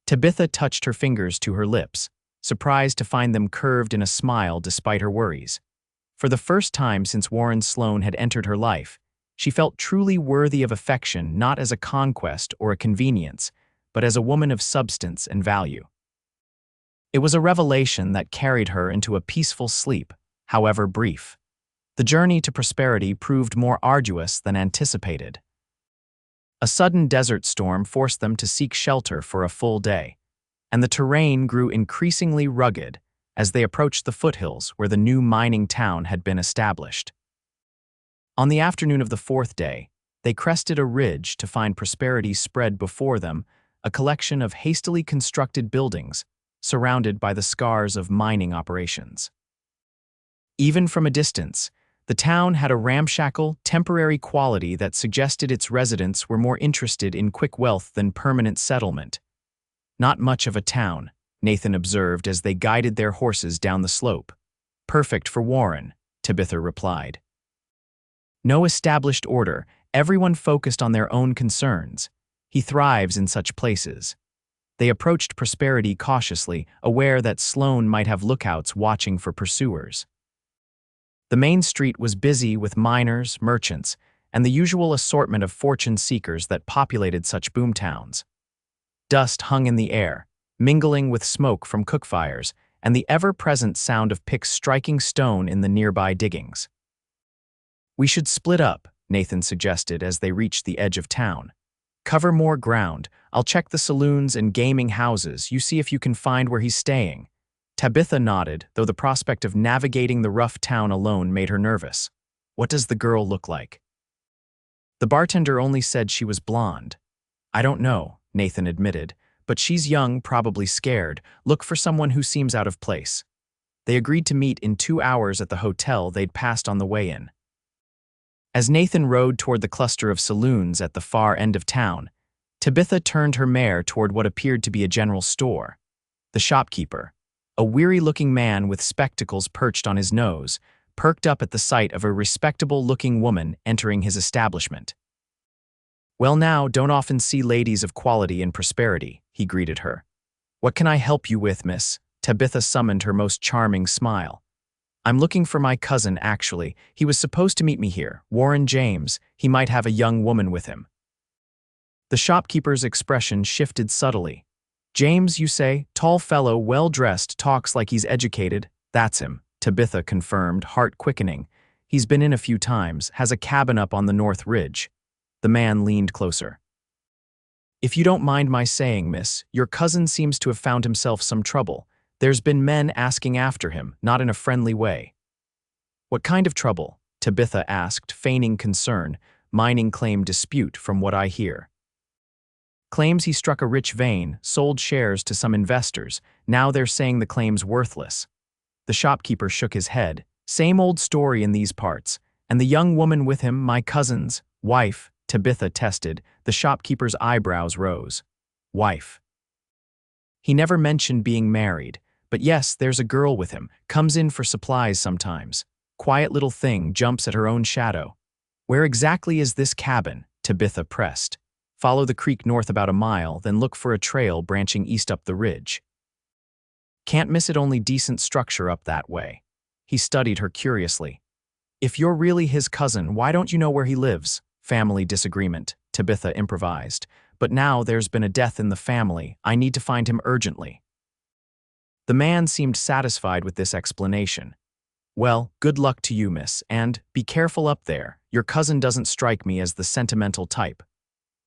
Tabitha touched her fingers to her lips, surprised to find them curved in a smile despite her worries. For the first time since Warren Sloane had entered her life, she felt truly worthy of affection, not as a conquest or a convenience, but as a woman of substance and value. It was a revelation that carried her into a peaceful sleep, however brief. The journey to Prosperity proved more arduous than anticipated. A sudden desert storm forced them to seek shelter for a full day, and the terrain grew increasingly rugged as they approached the foothills where the new mining town had been established. On the afternoon of the fourth day, they crested a ridge to find Prosperity spread before them, a collection of hastily constructed buildings surrounded by the scars of mining operations. Even from a distance, the town had a ramshackle, temporary quality that suggested its residents were more interested in quick wealth than permanent settlement. Not much of a town, Nathan observed as they guided their horses down the slope. Perfect for Warren, Tabitha replied. No established order, everyone focused on their own concerns. He thrives in such places. They approached Prosperity cautiously, aware that Sloane might have lookouts watching for pursuers. The main street was busy with miners, merchants, and the usual assortment of fortune seekers that populated such boomtowns. Dust hung in the air, mingling with smoke from cookfires and the ever-present sound of picks striking stone in the nearby diggings. "We should split up," Nathan suggested as they reached the edge of town. "Cover more ground. I'll check the saloons and gaming houses. You see if you can find where he's staying." Tabitha nodded, though the prospect of navigating the rough town alone made her nervous. "What does the girl look like?" The bartender only said she was blonde. "I don't know," Nathan admitted, "but she's young, probably scared. Look for someone who seems out of place." They agreed to meet in 2 hours at the hotel they'd passed on the way in. As Nathan rode toward the cluster of saloons at the far end of town, Tabitha turned her mare toward what appeared to be a general store. The shopkeeper, a weary-looking man with spectacles perched on his nose, perked up at the sight of a respectable-looking woman entering his establishment. "Well now, don't often see ladies of quality and prosperity," he greeted her. "What can I help you with, miss?" Tabitha summoned her most charming smile. "I'm looking for my cousin, actually. He was supposed to meet me here, Warren James. He might have a young woman with him." The shopkeeper's expression shifted subtly. "James, you say? Tall fellow, well-dressed, talks like he's educated." "That's him," Tabitha confirmed, heart quickening. "He's been in a few times, has a cabin up on the North Ridge." The man leaned closer. "If you don't mind my saying, miss, your cousin seems to have found himself some trouble. There's been men asking after him, not in a friendly way." "What kind of trouble?" Tabitha asked, feigning concern. "Mining claim dispute, from what I hear." "Claims he struck a rich vein, sold shares to some investors. Now they're saying the claim's worthless." The shopkeeper shook his head. "Same old story in these parts. And the young woman with him, my cousin's wife," Tabitha tested. The shopkeeper's eyebrows rose. "Wife." "He never mentioned being married. But yes, there's a girl with him. Comes in for supplies sometimes. Quiet little thing, jumps at her own shadow." "Where exactly is this cabin?" Tabitha pressed. "Follow the creek north about a mile, then look for a trail branching east up the ridge." "Can't miss it, only decent structure up that way." He studied her curiously. "If you're really his cousin, why don't you know where he lives?" "Family disagreement," Tabitha improvised. "But now there's been a death in the family. I need to find him urgently." The man seemed satisfied with this explanation. "Well, good luck to you, miss, and be careful up there. Your cousin doesn't strike me as the sentimental type."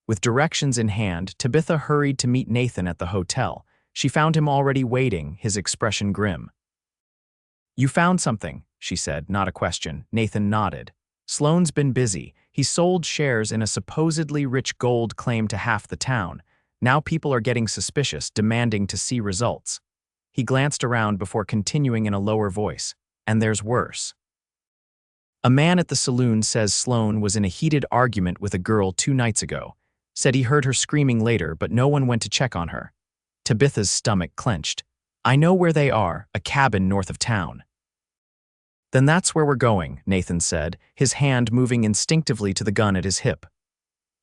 With directions in hand, Tabitha hurried to meet Nathan at the hotel. She found him already waiting, his expression grim. "You found something," she said, not a question. Nathan nodded. "Sloane's been busy. He sold shares in a supposedly rich gold claim to half the town. Now people are getting suspicious, demanding to see results." He glanced around before continuing in a lower voice. "And there's worse. A man at the saloon says Sloane was in a heated argument with a girl 2 nights ago. Said he heard her screaming later, but no one went to check on her." Tabitha's stomach clenched. "I know where they are, a cabin north of town." "Then that's where we're going," Nathan said, his hand moving instinctively to the gun at his hip.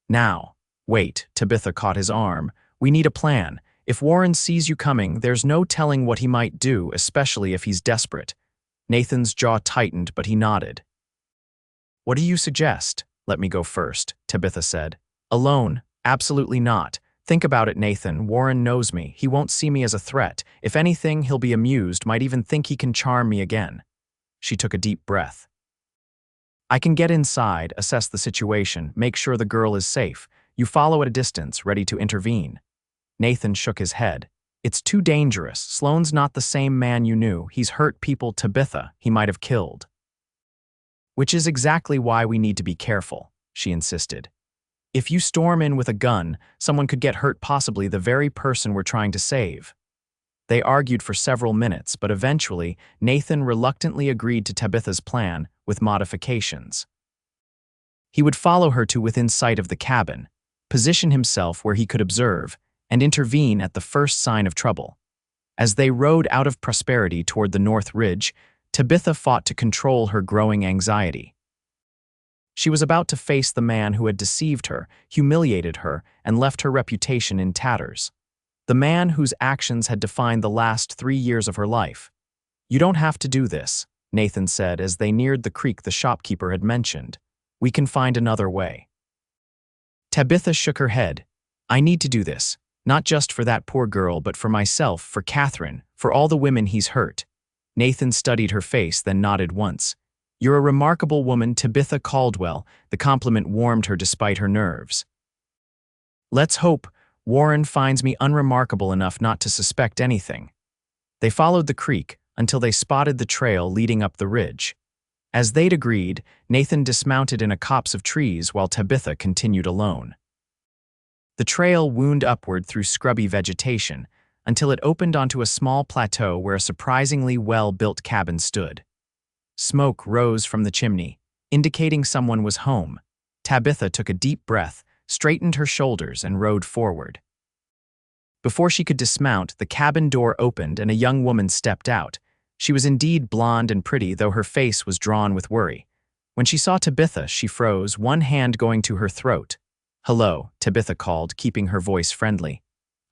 "Now, wait," Tabitha caught his arm. "We need a plan. If Warren sees you coming, there's no telling what he might do, especially if he's desperate." Nathan's jaw tightened, but he nodded. "What do you suggest?" "Let me go first," Tabitha said. "Alone? Absolutely not. Think about it, Nathan. Warren knows me. He won't see me as a threat. If anything, he'll be amused, might even think he can charm me again." She took a deep breath. "I can get inside, assess the situation, make sure the girl is safe. You follow at a distance, ready to intervene." Nathan shook his head. "It's too dangerous. Sloane's not the same man you knew. He's hurt people, Tabitha. He might have killed." "Which is exactly why we need to be careful," she insisted. "If you storm in with a gun, someone could get hurt, possibly the very person we're trying to save." They argued for several minutes, but eventually, Nathan reluctantly agreed to Tabitha's plan, with modifications. He would follow her to within sight of the cabin, position himself where he could observe, and intervene at the first sign of trouble. As they rode out of Prosperity toward the North Ridge, Tabitha fought to control her growing anxiety. She was about to face the man who had deceived her, humiliated her, and left her reputation in tatters. The man whose actions had defined the last 3 years of her life. "You don't have to do this," Nathan said as they neared the creek the shopkeeper had mentioned. "We can find another way." Tabitha shook her head. "I need to do this, not just for that poor girl, but for myself, for Catherine, for all the women he's hurt." Nathan studied her face, then nodded once. "You're a remarkable woman, Tabitha Caldwell." The compliment warmed her despite her nerves. "Let's hope Warren finds me unremarkable enough not to suspect anything." They followed the creek until they spotted the trail leading up the ridge. As they'd agreed, Nathan dismounted in a copse of trees while Tabitha continued alone. The trail wound upward through scrubby vegetation until it opened onto a small plateau where a surprisingly well-built cabin stood. Smoke rose from the chimney, indicating someone was home. Tabitha took a deep breath, straightened her shoulders, and rode forward. Before she could dismount, the cabin door opened and a young woman stepped out. She was indeed blonde and pretty, though her face was drawn with worry. When she saw Tabitha, she froze, one hand going to her throat. "Hello," Tabitha called, keeping her voice friendly.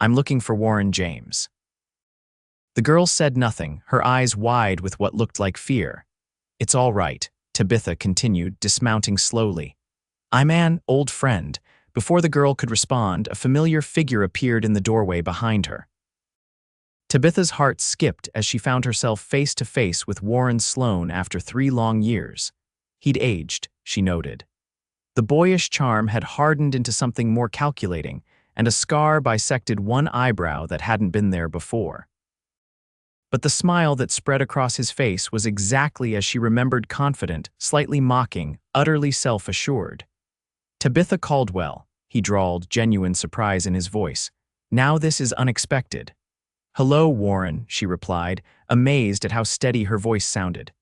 "I'm looking for Warren James." The girl said nothing, her eyes wide with what looked like fear. "It's all right," Tabitha continued, dismounting slowly. "I'm an old friend." Before the girl could respond, a familiar figure appeared in the doorway behind her. Tabitha's heart skipped as she found herself face to face with Warren Sloane after 3 long years. He'd aged, she noted. The boyish charm had hardened into something more calculating, and a scar bisected one eyebrow that hadn't been there before. But the smile that spread across his face was exactly as she remembered, confident, slightly mocking, utterly self-assured. "Tabitha Caldwell," he drawled, genuine surprise in his voice. "Now this is unexpected." "Hello, Warren," she replied, amazed at how steady her voice sounded.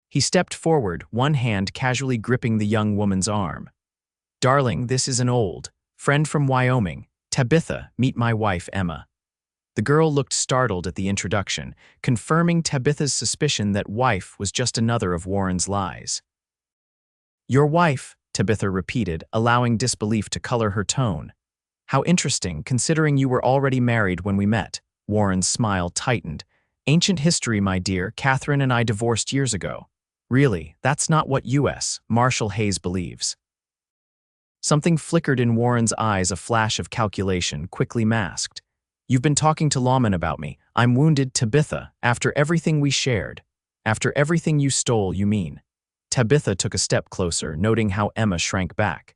He stepped forward, one hand casually gripping the young woman's arm. "Darling, this is an old friend from Wyoming. Tabitha, meet my wife, Emma." The girl looked startled at the introduction, confirming Tabitha's suspicion that wife was just another of Warren's lies. "Your wife," Tabitha repeated, allowing disbelief to color her tone. "How interesting, considering you were already married when we met." Warren's smile tightened. "Ancient history, my dear. Catherine and I divorced years ago." "Really, that's not what U.S. Marshal Hayes believes." Something flickered in Warren's eyes, a flash of calculation, quickly masked. "You've been talking to lawmen about me. I'm wounded, Tabitha, after everything we shared. After everything you stole, you mean?" Tabitha took a step closer, noting how Emma shrank back.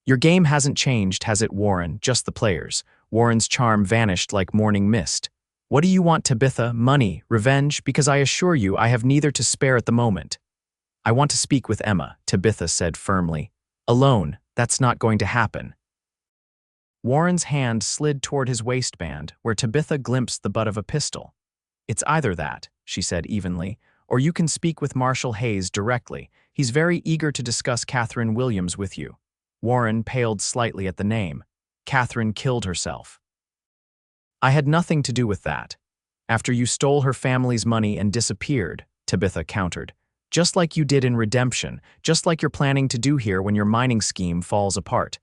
"Your game hasn't changed, has it, Warren? Just the players." Warren's charm vanished like morning mist. "What do you want, Tabitha? Money? Revenge? Because I assure you I have neither to spare at the moment." "I want to speak with Emma," Tabitha said firmly. "Alone, that's not going to happen." Warren's hand slid toward his waistband, where Tabitha glimpsed the butt of a pistol. "It's either that," she said evenly, "or you can speak with Marshal Hayes directly. He's very eager to discuss Catherine Williams with you." Warren paled slightly at the name. "Catherine killed herself." "I had nothing to do with that. After you stole her family's money and disappeared," Tabitha countered. "Just like you did in Redemption, just like you're planning to do here when your mining scheme falls apart."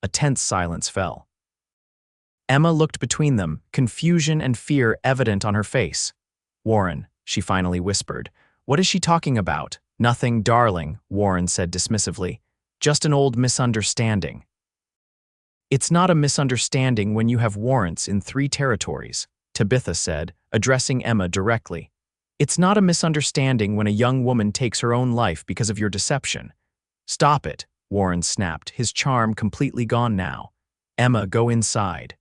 A tense silence fell. Emma looked between them, confusion and fear evident on her face. "Warren," she finally whispered. "What is she talking about?" "Nothing, darling," Warren said dismissively. "Just an old misunderstanding." "It's not a misunderstanding when you have warrants in 3 territories," Tabitha said, addressing Emma directly. "It's not a misunderstanding when a young woman takes her own life because of your deception." "Stop it," Warren snapped, his charm completely gone now. "Emma, go inside."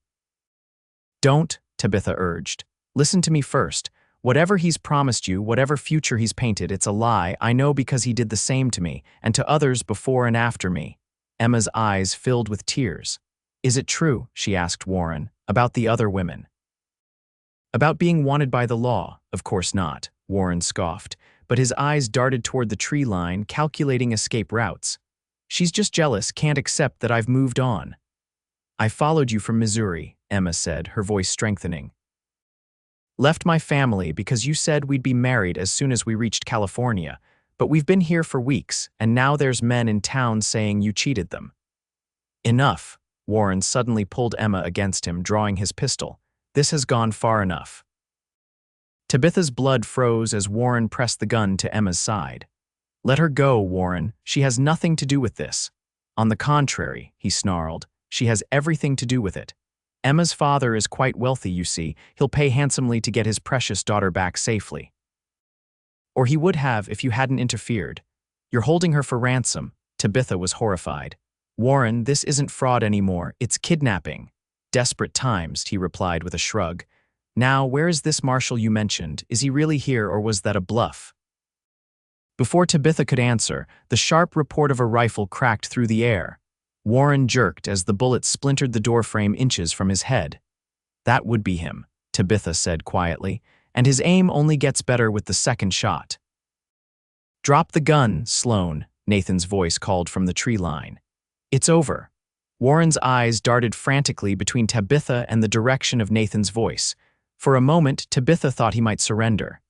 "Don't," Tabitha urged. "Listen to me first. Whatever he's promised you, whatever future he's painted, it's a lie. I know because he did the same to me, and to others before and after me." Emma's eyes filled with tears. "Is it true," she asked Warren, "about the other women?" "About being wanted by the law? Of course not," Warren scoffed, but his eyes darted toward the tree line, calculating escape routes. "She's just jealous, can't accept that I've moved on." "I followed you from Missouri," Emma said, her voice strengthening. "Left my family because you said we'd be married as soon as we reached California, but we've been here for weeks, and now there's men in town saying you cheated them." "Enough," Warren suddenly pulled Emma against him, drawing his pistol. This has gone far enough. Tabitha's blood froze as Warren pressed the gun to Emma's side. Let her go, Warren. She has nothing to do with this. On the contrary, he snarled, she has everything to do with it. Emma's father is quite wealthy, you see. He'll pay handsomely to get his precious daughter back safely. Or he would have if you hadn't interfered. You're holding her for ransom. Tabitha was horrified. Warren, this isn't fraud anymore, it's kidnapping. Desperate times, he replied with a shrug. Now, where is this marshal you mentioned? Is he really here, or was that a bluff? Before Tabitha could answer, the sharp report of a rifle cracked through the air. Warren jerked as the bullet splintered the doorframe inches from his head. That would be him, Tabitha said quietly, and his aim only gets better with the second shot. Drop the gun, Sloane, Nathan's voice called from the tree line. It's over. Warren's eyes darted frantically between Tabitha and the direction of Nathan's voice. For a moment, Tabitha thought he might surrender.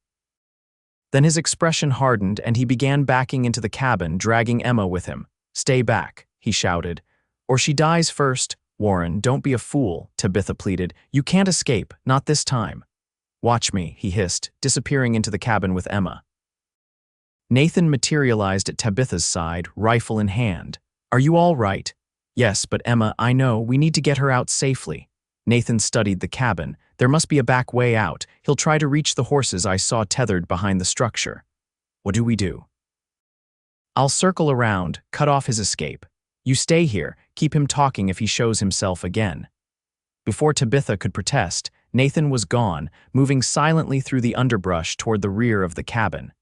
Then his expression hardened and he began backing into the cabin, dragging Emma with him. Stay back, he shouted. Or she dies first. Warren, don't be a fool, Tabitha pleaded. You can't escape, not this time. Watch me, he hissed, disappearing into the cabin with Emma. Nathan materialized at Tabitha's side, rifle in hand. Are you all right? Yes, but Emma, I know, we need to get her out safely. Nathan studied the cabin. There must be a back way out. He'll try to reach the horses I saw tethered behind the structure. What do we do? I'll circle around, cut off his escape. You stay here, keep him talking if he shows himself again. Before Tabitha could protest, Nathan was gone, moving silently through the underbrush toward the rear of the cabin.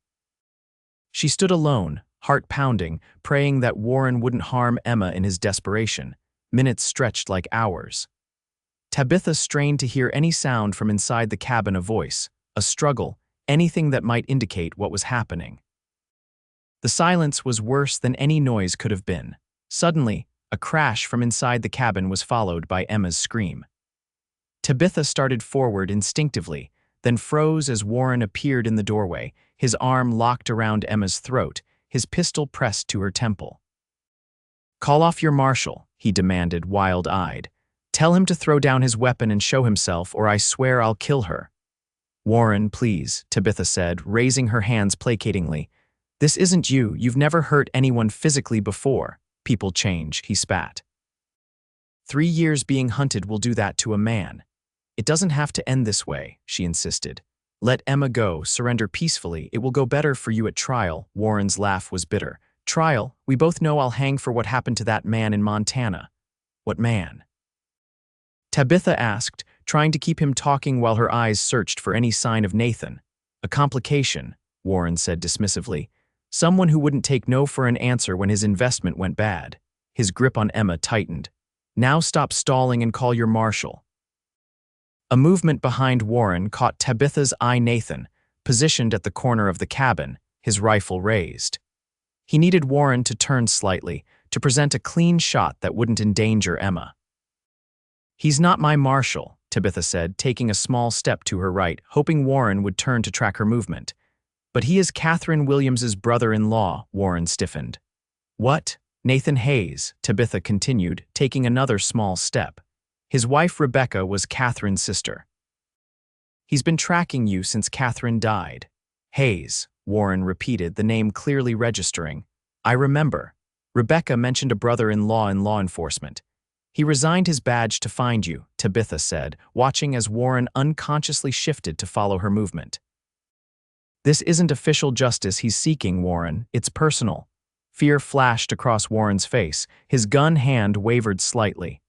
She stood alone, heart pounding, praying that Warren wouldn't harm Emma in his desperation. Minutes stretched like hours. Tabitha strained to hear any sound from inside the cabin, a voice, a struggle, anything that might indicate what was happening. The silence was worse than any noise could have been. Suddenly, a crash from inside the cabin was followed by Emma's scream. Tabitha started forward instinctively, then froze as Warren appeared in the doorway, his arm locked around Emma's throat, his pistol pressed to her temple. Call off your marshal, he demanded, wild-eyed. Tell him to throw down his weapon and show himself, or I swear I'll kill her. Warren, please, Tabitha said, raising her hands placatingly. This isn't you. You've never hurt anyone physically before. People change, he spat. 3 years being hunted will do that to a man. It doesn't have to end this way, she insisted. Let Emma go, surrender peacefully. It will go better for you at trial. Warren's laugh was bitter. Trial? We both know I'll hang for what happened to that man in Montana. What man? Tabitha asked, trying to keep him talking while her eyes searched for any sign of Nathan. A complication, Warren said dismissively. Someone who wouldn't take no for an answer when his investment went bad. His grip on Emma tightened. Now stop stalling and call your marshal. A movement behind Warren caught Tabitha's eye. Nathan, positioned at the corner of the cabin, his rifle raised. He needed Warren to turn slightly, to present a clean shot that wouldn't endanger Emma. He's not my marshal, Tabitha said, taking a small step to her right, hoping Warren would turn to track her movement. But he is Catherine Williams's brother-in-law, Warren stiffened. What? Nathan Hayes, Tabitha continued, taking another small step. His wife Rebecca was Catherine's sister. He's been tracking you since Catherine died. Hayes, Warren repeated, the name clearly registering. I remember. Rebecca mentioned a brother-in-law in law enforcement. He resigned his badge to find you, Tabitha said, watching as Warren unconsciously shifted to follow her movement. This isn't official justice he's seeking, Warren. It's personal. Fear flashed across Warren's face. His gun hand wavered slightly.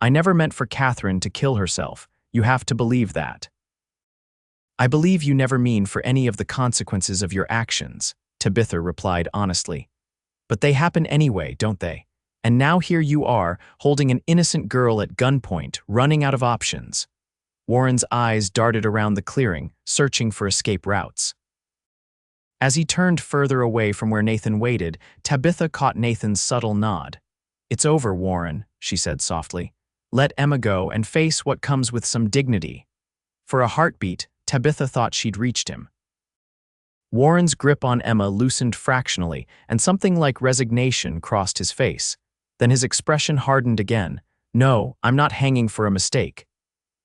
I never meant for Catherine to kill herself. You have to believe that. I believe you never mean for any of the consequences of your actions, Tabitha replied honestly. But they happen anyway, don't they? And now here you are, holding an innocent girl at gunpoint, running out of options. Warren's eyes darted around the clearing, searching for escape routes. As he turned further away from where Nathan waited, Tabitha caught Nathan's subtle nod. It's over, Warren, she said softly. Let Emma go and face what comes with some dignity. For a heartbeat, Tabitha thought she'd reached him. Warren's grip on Emma loosened fractionally, and something like resignation crossed his face. Then his expression hardened again, No, I'm not hanging for a mistake.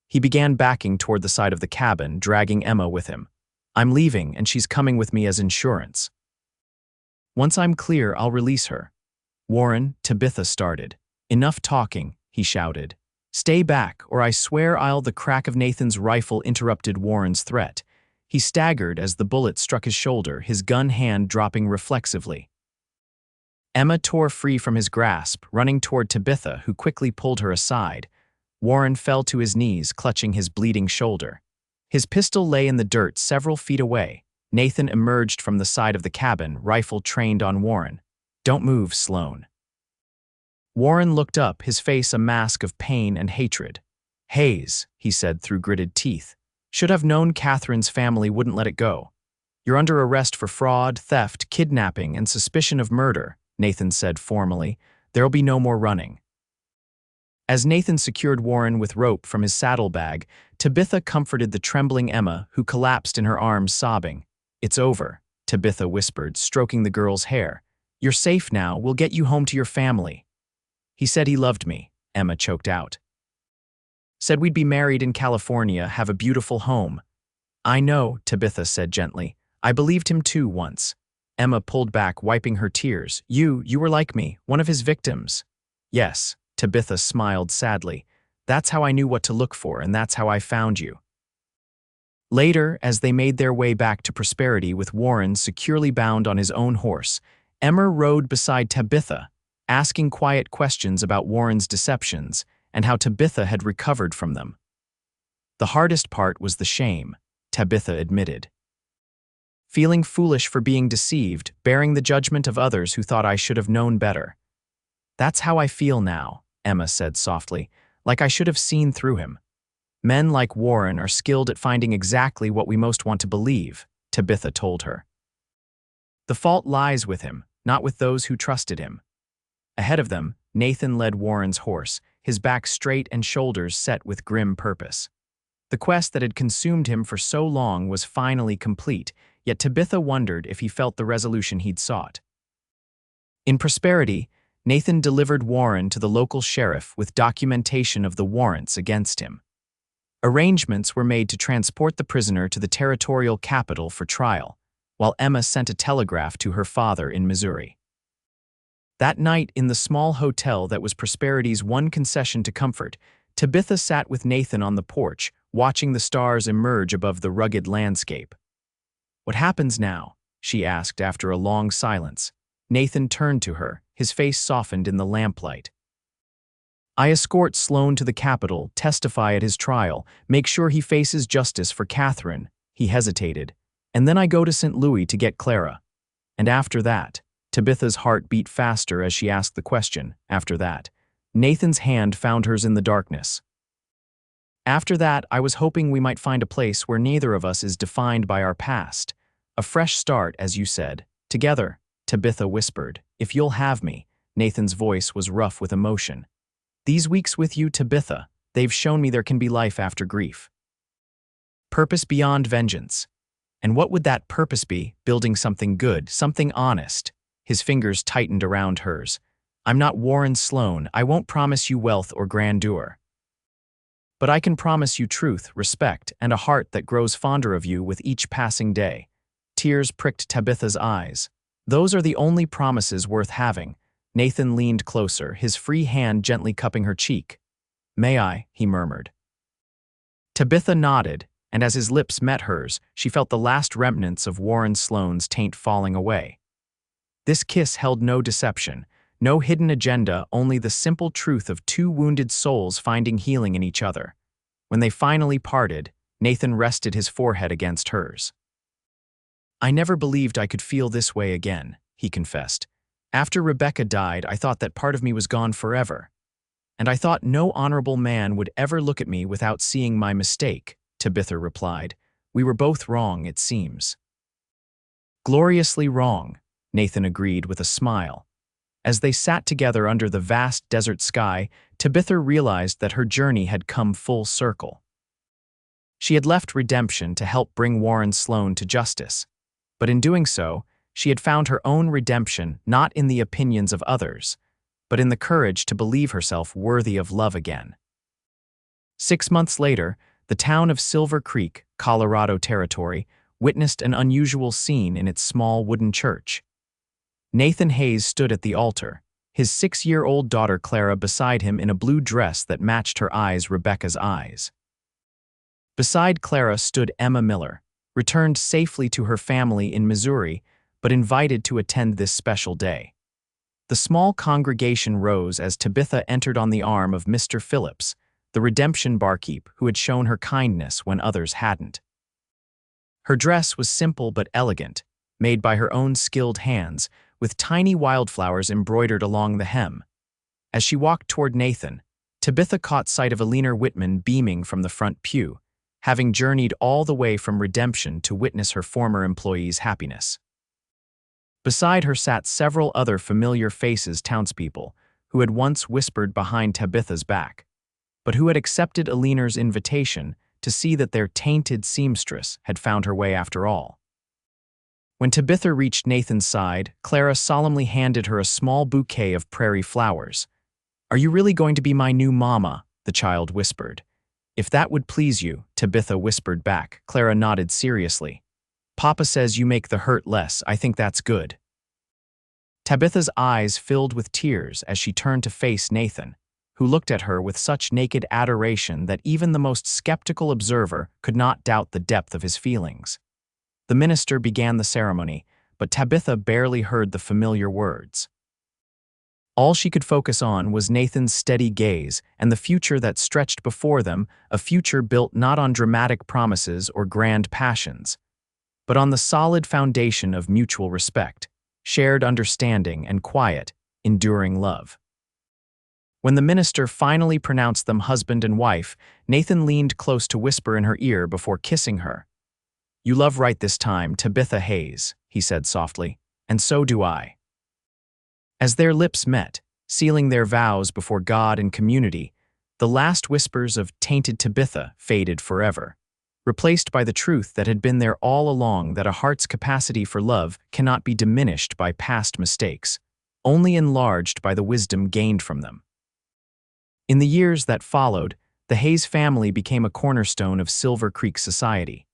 He began backing toward the side of the cabin, dragging Emma with him. I'm leaving, and she's coming with me as insurance. Once I'm clear, I'll release her. Warren, Tabitha started. Enough talking, he shouted. Stay back, or I swear I'll. The crack of Nathan's rifle interrupted Warren's threat. He staggered as the bullet struck his shoulder, his gun hand dropping reflexively. Emma tore free from his grasp, running toward Tabitha, who quickly pulled her aside. Warren fell to his knees, clutching his bleeding shoulder. His pistol lay in the dirt several feet away. Nathan emerged from the side of the cabin, rifle trained on Warren. Don't move, Sloane. Warren looked up, his face a mask of pain and hatred. Hayes, he said through gritted teeth. Should have known Catherine's family wouldn't let it go. You're under arrest for fraud, theft, kidnapping, and suspicion of murder, Nathan said formally. There'll be no more running. As Nathan secured Warren with rope from his saddlebag, Tabitha comforted the trembling Emma, who collapsed in her arms sobbing. It's over, Tabitha whispered, stroking the girl's hair. You're safe now, we'll get you home to your family. He said he loved me, Emma choked out. Said we'd be married in California, have a beautiful home. I know, Tabitha said gently. I believed him too once. Emma pulled back, wiping her tears. You were like me, one of his victims. Yes, Tabitha smiled sadly. That's how I knew what to look for, and that's how I found you. Later, as they made their way back to Prosperity with Warren securely bound on his own horse, Emma rode beside Tabitha, asking quiet questions about Warren's deceptions and how Tabitha had recovered from them. The hardest part was the shame, Tabitha admitted. Feeling foolish for being deceived, bearing the judgment of others who thought I should have known better. That's how I feel now, Emma said softly, like I should have seen through him. Men like Warren are skilled at finding exactly what we most want to believe, Tabitha told her. The fault lies with him, not with those who trusted him. Ahead of them, Nathan led Warren's horse, his back straight and shoulders set with grim purpose. The quest that had consumed him for so long was finally complete, yet Tabitha wondered if he felt the resolution he'd sought. In Prosperity, Nathan delivered Warren to the local sheriff with documentation of the warrants against him. Arrangements were made to transport the prisoner to the territorial capital for trial, while Emma sent a telegraph to her father in Missouri. That night, in the small hotel that was Prosperity's one concession to comfort, Tabitha sat with Nathan on the porch, watching the stars emerge above the rugged landscape. What happens now? She asked after a long silence. Nathan turned to her, his face softened in the lamplight. I escort Sloane to the Capitol, testify at his trial, make sure he faces justice for Catherine. He hesitated. And then I go to St. Louis to get Clara. And after that, Tabitha's heart beat faster as she asked the question, after that. Nathan's hand found hers in the darkness. After that, I was hoping we might find a place where neither of us is defined by our past. A fresh start, as you said. Together, Tabitha whispered. If you'll have me. Nathan's voice was rough with emotion. These weeks with you, Tabitha, they've shown me there can be life after grief. Purpose beyond vengeance. And what would that purpose be? Building something good, something honest. His fingers tightened around hers. I'm not Warren Sloane. I won't promise you wealth or grandeur. But I can promise you truth, respect, and a heart that grows fonder of you with each passing day. Tears pricked Tabitha's eyes. Those are the only promises worth having. Nathan leaned closer, his free hand gently cupping her cheek. May I? He murmured. Tabitha nodded, and as his lips met hers, she felt the last remnants of Warren Sloane's taint falling away. This kiss held no deception, no hidden agenda, only the simple truth of two wounded souls finding healing in each other. When they finally parted, Nathan rested his forehead against hers. I never believed I could feel this way again, he confessed. After Rebecca died, I thought that part of me was gone forever. And I thought no honorable man would ever look at me without seeing my mistake, Tabitha replied. We were both wrong, it seems. Gloriously wrong, Nathan agreed with a smile. As they sat together under the vast desert sky, Tabitha realized that her journey had come full circle. She had left redemption to help bring Warren Sloane to justice. But in doing so, she had found her own redemption not in the opinions of others, but in the courage to believe herself worthy of love again. 6 months later, the town of Silver Creek, Colorado Territory, witnessed an unusual scene in its small wooden church. Nathan Hayes stood at the altar, his 6-year-old daughter Clara beside him in a blue dress that matched her eyes Rebecca's eyes. Beside Clara stood Emma Miller, returned safely to her family in Missouri, but invited to attend this special day. The small congregation rose as Tabitha entered on the arm of Mr. Phillips, the redemption barkeep who had shown her kindness when others hadn't. Her dress was simple but elegant, made by her own skilled hands, with tiny wildflowers embroidered along the hem. As she walked toward Nathan, Tabitha caught sight of Eleanor Whitman beaming from the front pew, having journeyed all the way from Redemption to witness her former employee's happiness. Beside her sat several other familiar faces townspeople who had once whispered behind Tabitha's back, but who had accepted Eleanor's invitation to see that their tainted seamstress had found her way after all. When Tabitha reached Nathan's side, Clara solemnly handed her a small bouquet of prairie flowers. "Are you really going to be my new mama?" the child whispered. "If that would please you," Tabitha whispered back. Clara nodded seriously. "Papa says you make the hurt less. I think that's good." Tabitha's eyes filled with tears as she turned to face Nathan, who looked at her with such naked adoration that even the most skeptical observer could not doubt the depth of his feelings. The minister began the ceremony, but Tabitha barely heard the familiar words. All she could focus on was Nathan's steady gaze and the future that stretched before them, a future built not on dramatic promises or grand passions, but on the solid foundation of mutual respect, shared understanding, and quiet, enduring love. When the minister finally pronounced them husband and wife, Nathan leaned close to whisper in her ear before kissing her. "You love right this time, Tabitha Hayes," he said softly, "and so do I." As their lips met, sealing their vows before God and community, the last whispers of "Tainted Tabitha" faded forever, replaced by the truth that had been there all along, that a heart's capacity for love cannot be diminished by past mistakes, only enlarged by the wisdom gained from them. In the years that followed, the Hayes family became a cornerstone of Silver Creek society.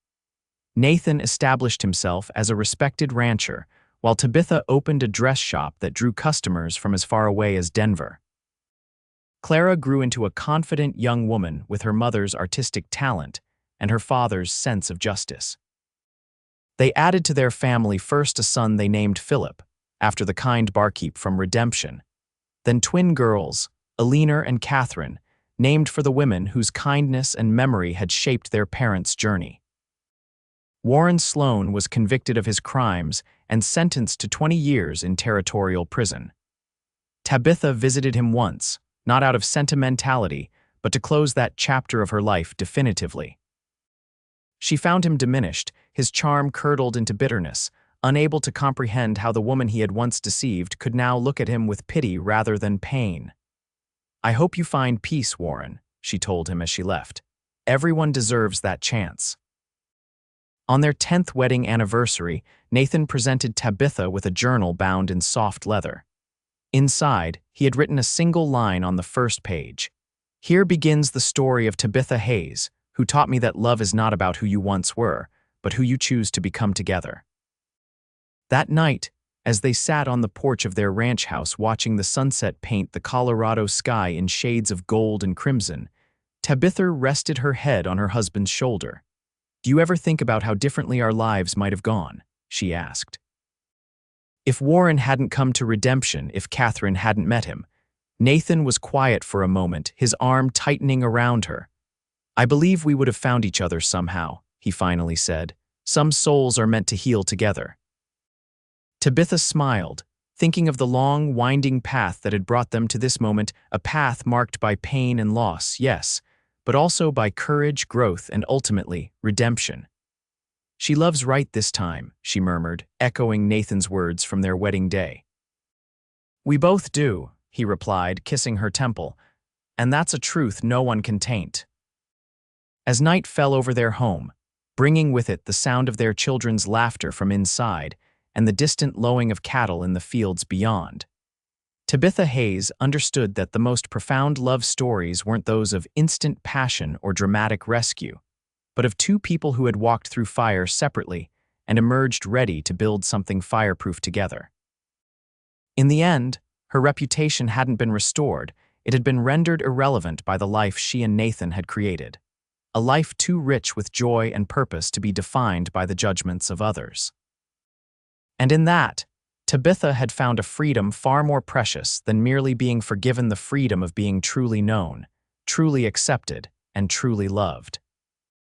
Nathan established himself as a respected rancher, while Tabitha opened a dress shop that drew customers from as far away as Denver. Clara grew into a confident young woman with her mother's artistic talent and her father's sense of justice. They added to their family first a son they named Philip, after the kind barkeep from Redemption, then twin girls, Eleanor and Catherine, named for the women whose kindness and memory had shaped their parents' journey. Warren Sloane was convicted of his crimes and sentenced to 20 years in territorial prison. Tabitha visited him once, not out of sentimentality, but to close that chapter of her life definitively. She found him diminished, his charm curdled into bitterness, unable to comprehend how the woman he had once deceived could now look at him with pity rather than pain. "I hope you find peace, Warren," she told him as she left. "Everyone deserves that chance." On their 10th wedding anniversary, Nathan presented Tabitha with a journal bound in soft leather. Inside, he had written a single line on the first page. "Here begins the story of Tabitha Hayes, who taught me that love is not about who you once were, but who you choose to become together." That night, as they sat on the porch of their ranch house watching the sunset paint the Colorado sky in shades of gold and crimson, Tabitha rested her head on her husband's shoulder. "Do you ever think about how differently our lives might have gone?" she asked. If Warren hadn't come to Redemption, if Catherine hadn't met him, Nathan was quiet for a moment, his arm tightening around her. "I believe we would have found each other somehow," he finally said. "Some souls are meant to heal together." Tabitha smiled, thinking of the long, winding path that had brought them to this moment, a path marked by pain and loss, yes, but also by courage, growth, and ultimately, redemption. "She loves right this time," she murmured, echoing Nathan's words from their wedding day. "We both do," he replied, kissing her temple, "and that's a truth no one can taint." As night fell over their home, bringing with it the sound of their children's laughter from inside and the distant lowing of cattle in the fields beyond, Tabitha Hayes understood that the most profound love stories weren't those of instant passion or dramatic rescue, but of two people who had walked through fire separately and emerged ready to build something fireproof together. In the end, her reputation hadn't been restored, it had been rendered irrelevant by the life she and Nathan had created, a life too rich with joy and purpose to be defined by the judgments of others. And in that, Tabitha had found a freedom far more precious than merely being forgiven, the freedom of being truly known, truly accepted, and truly loved.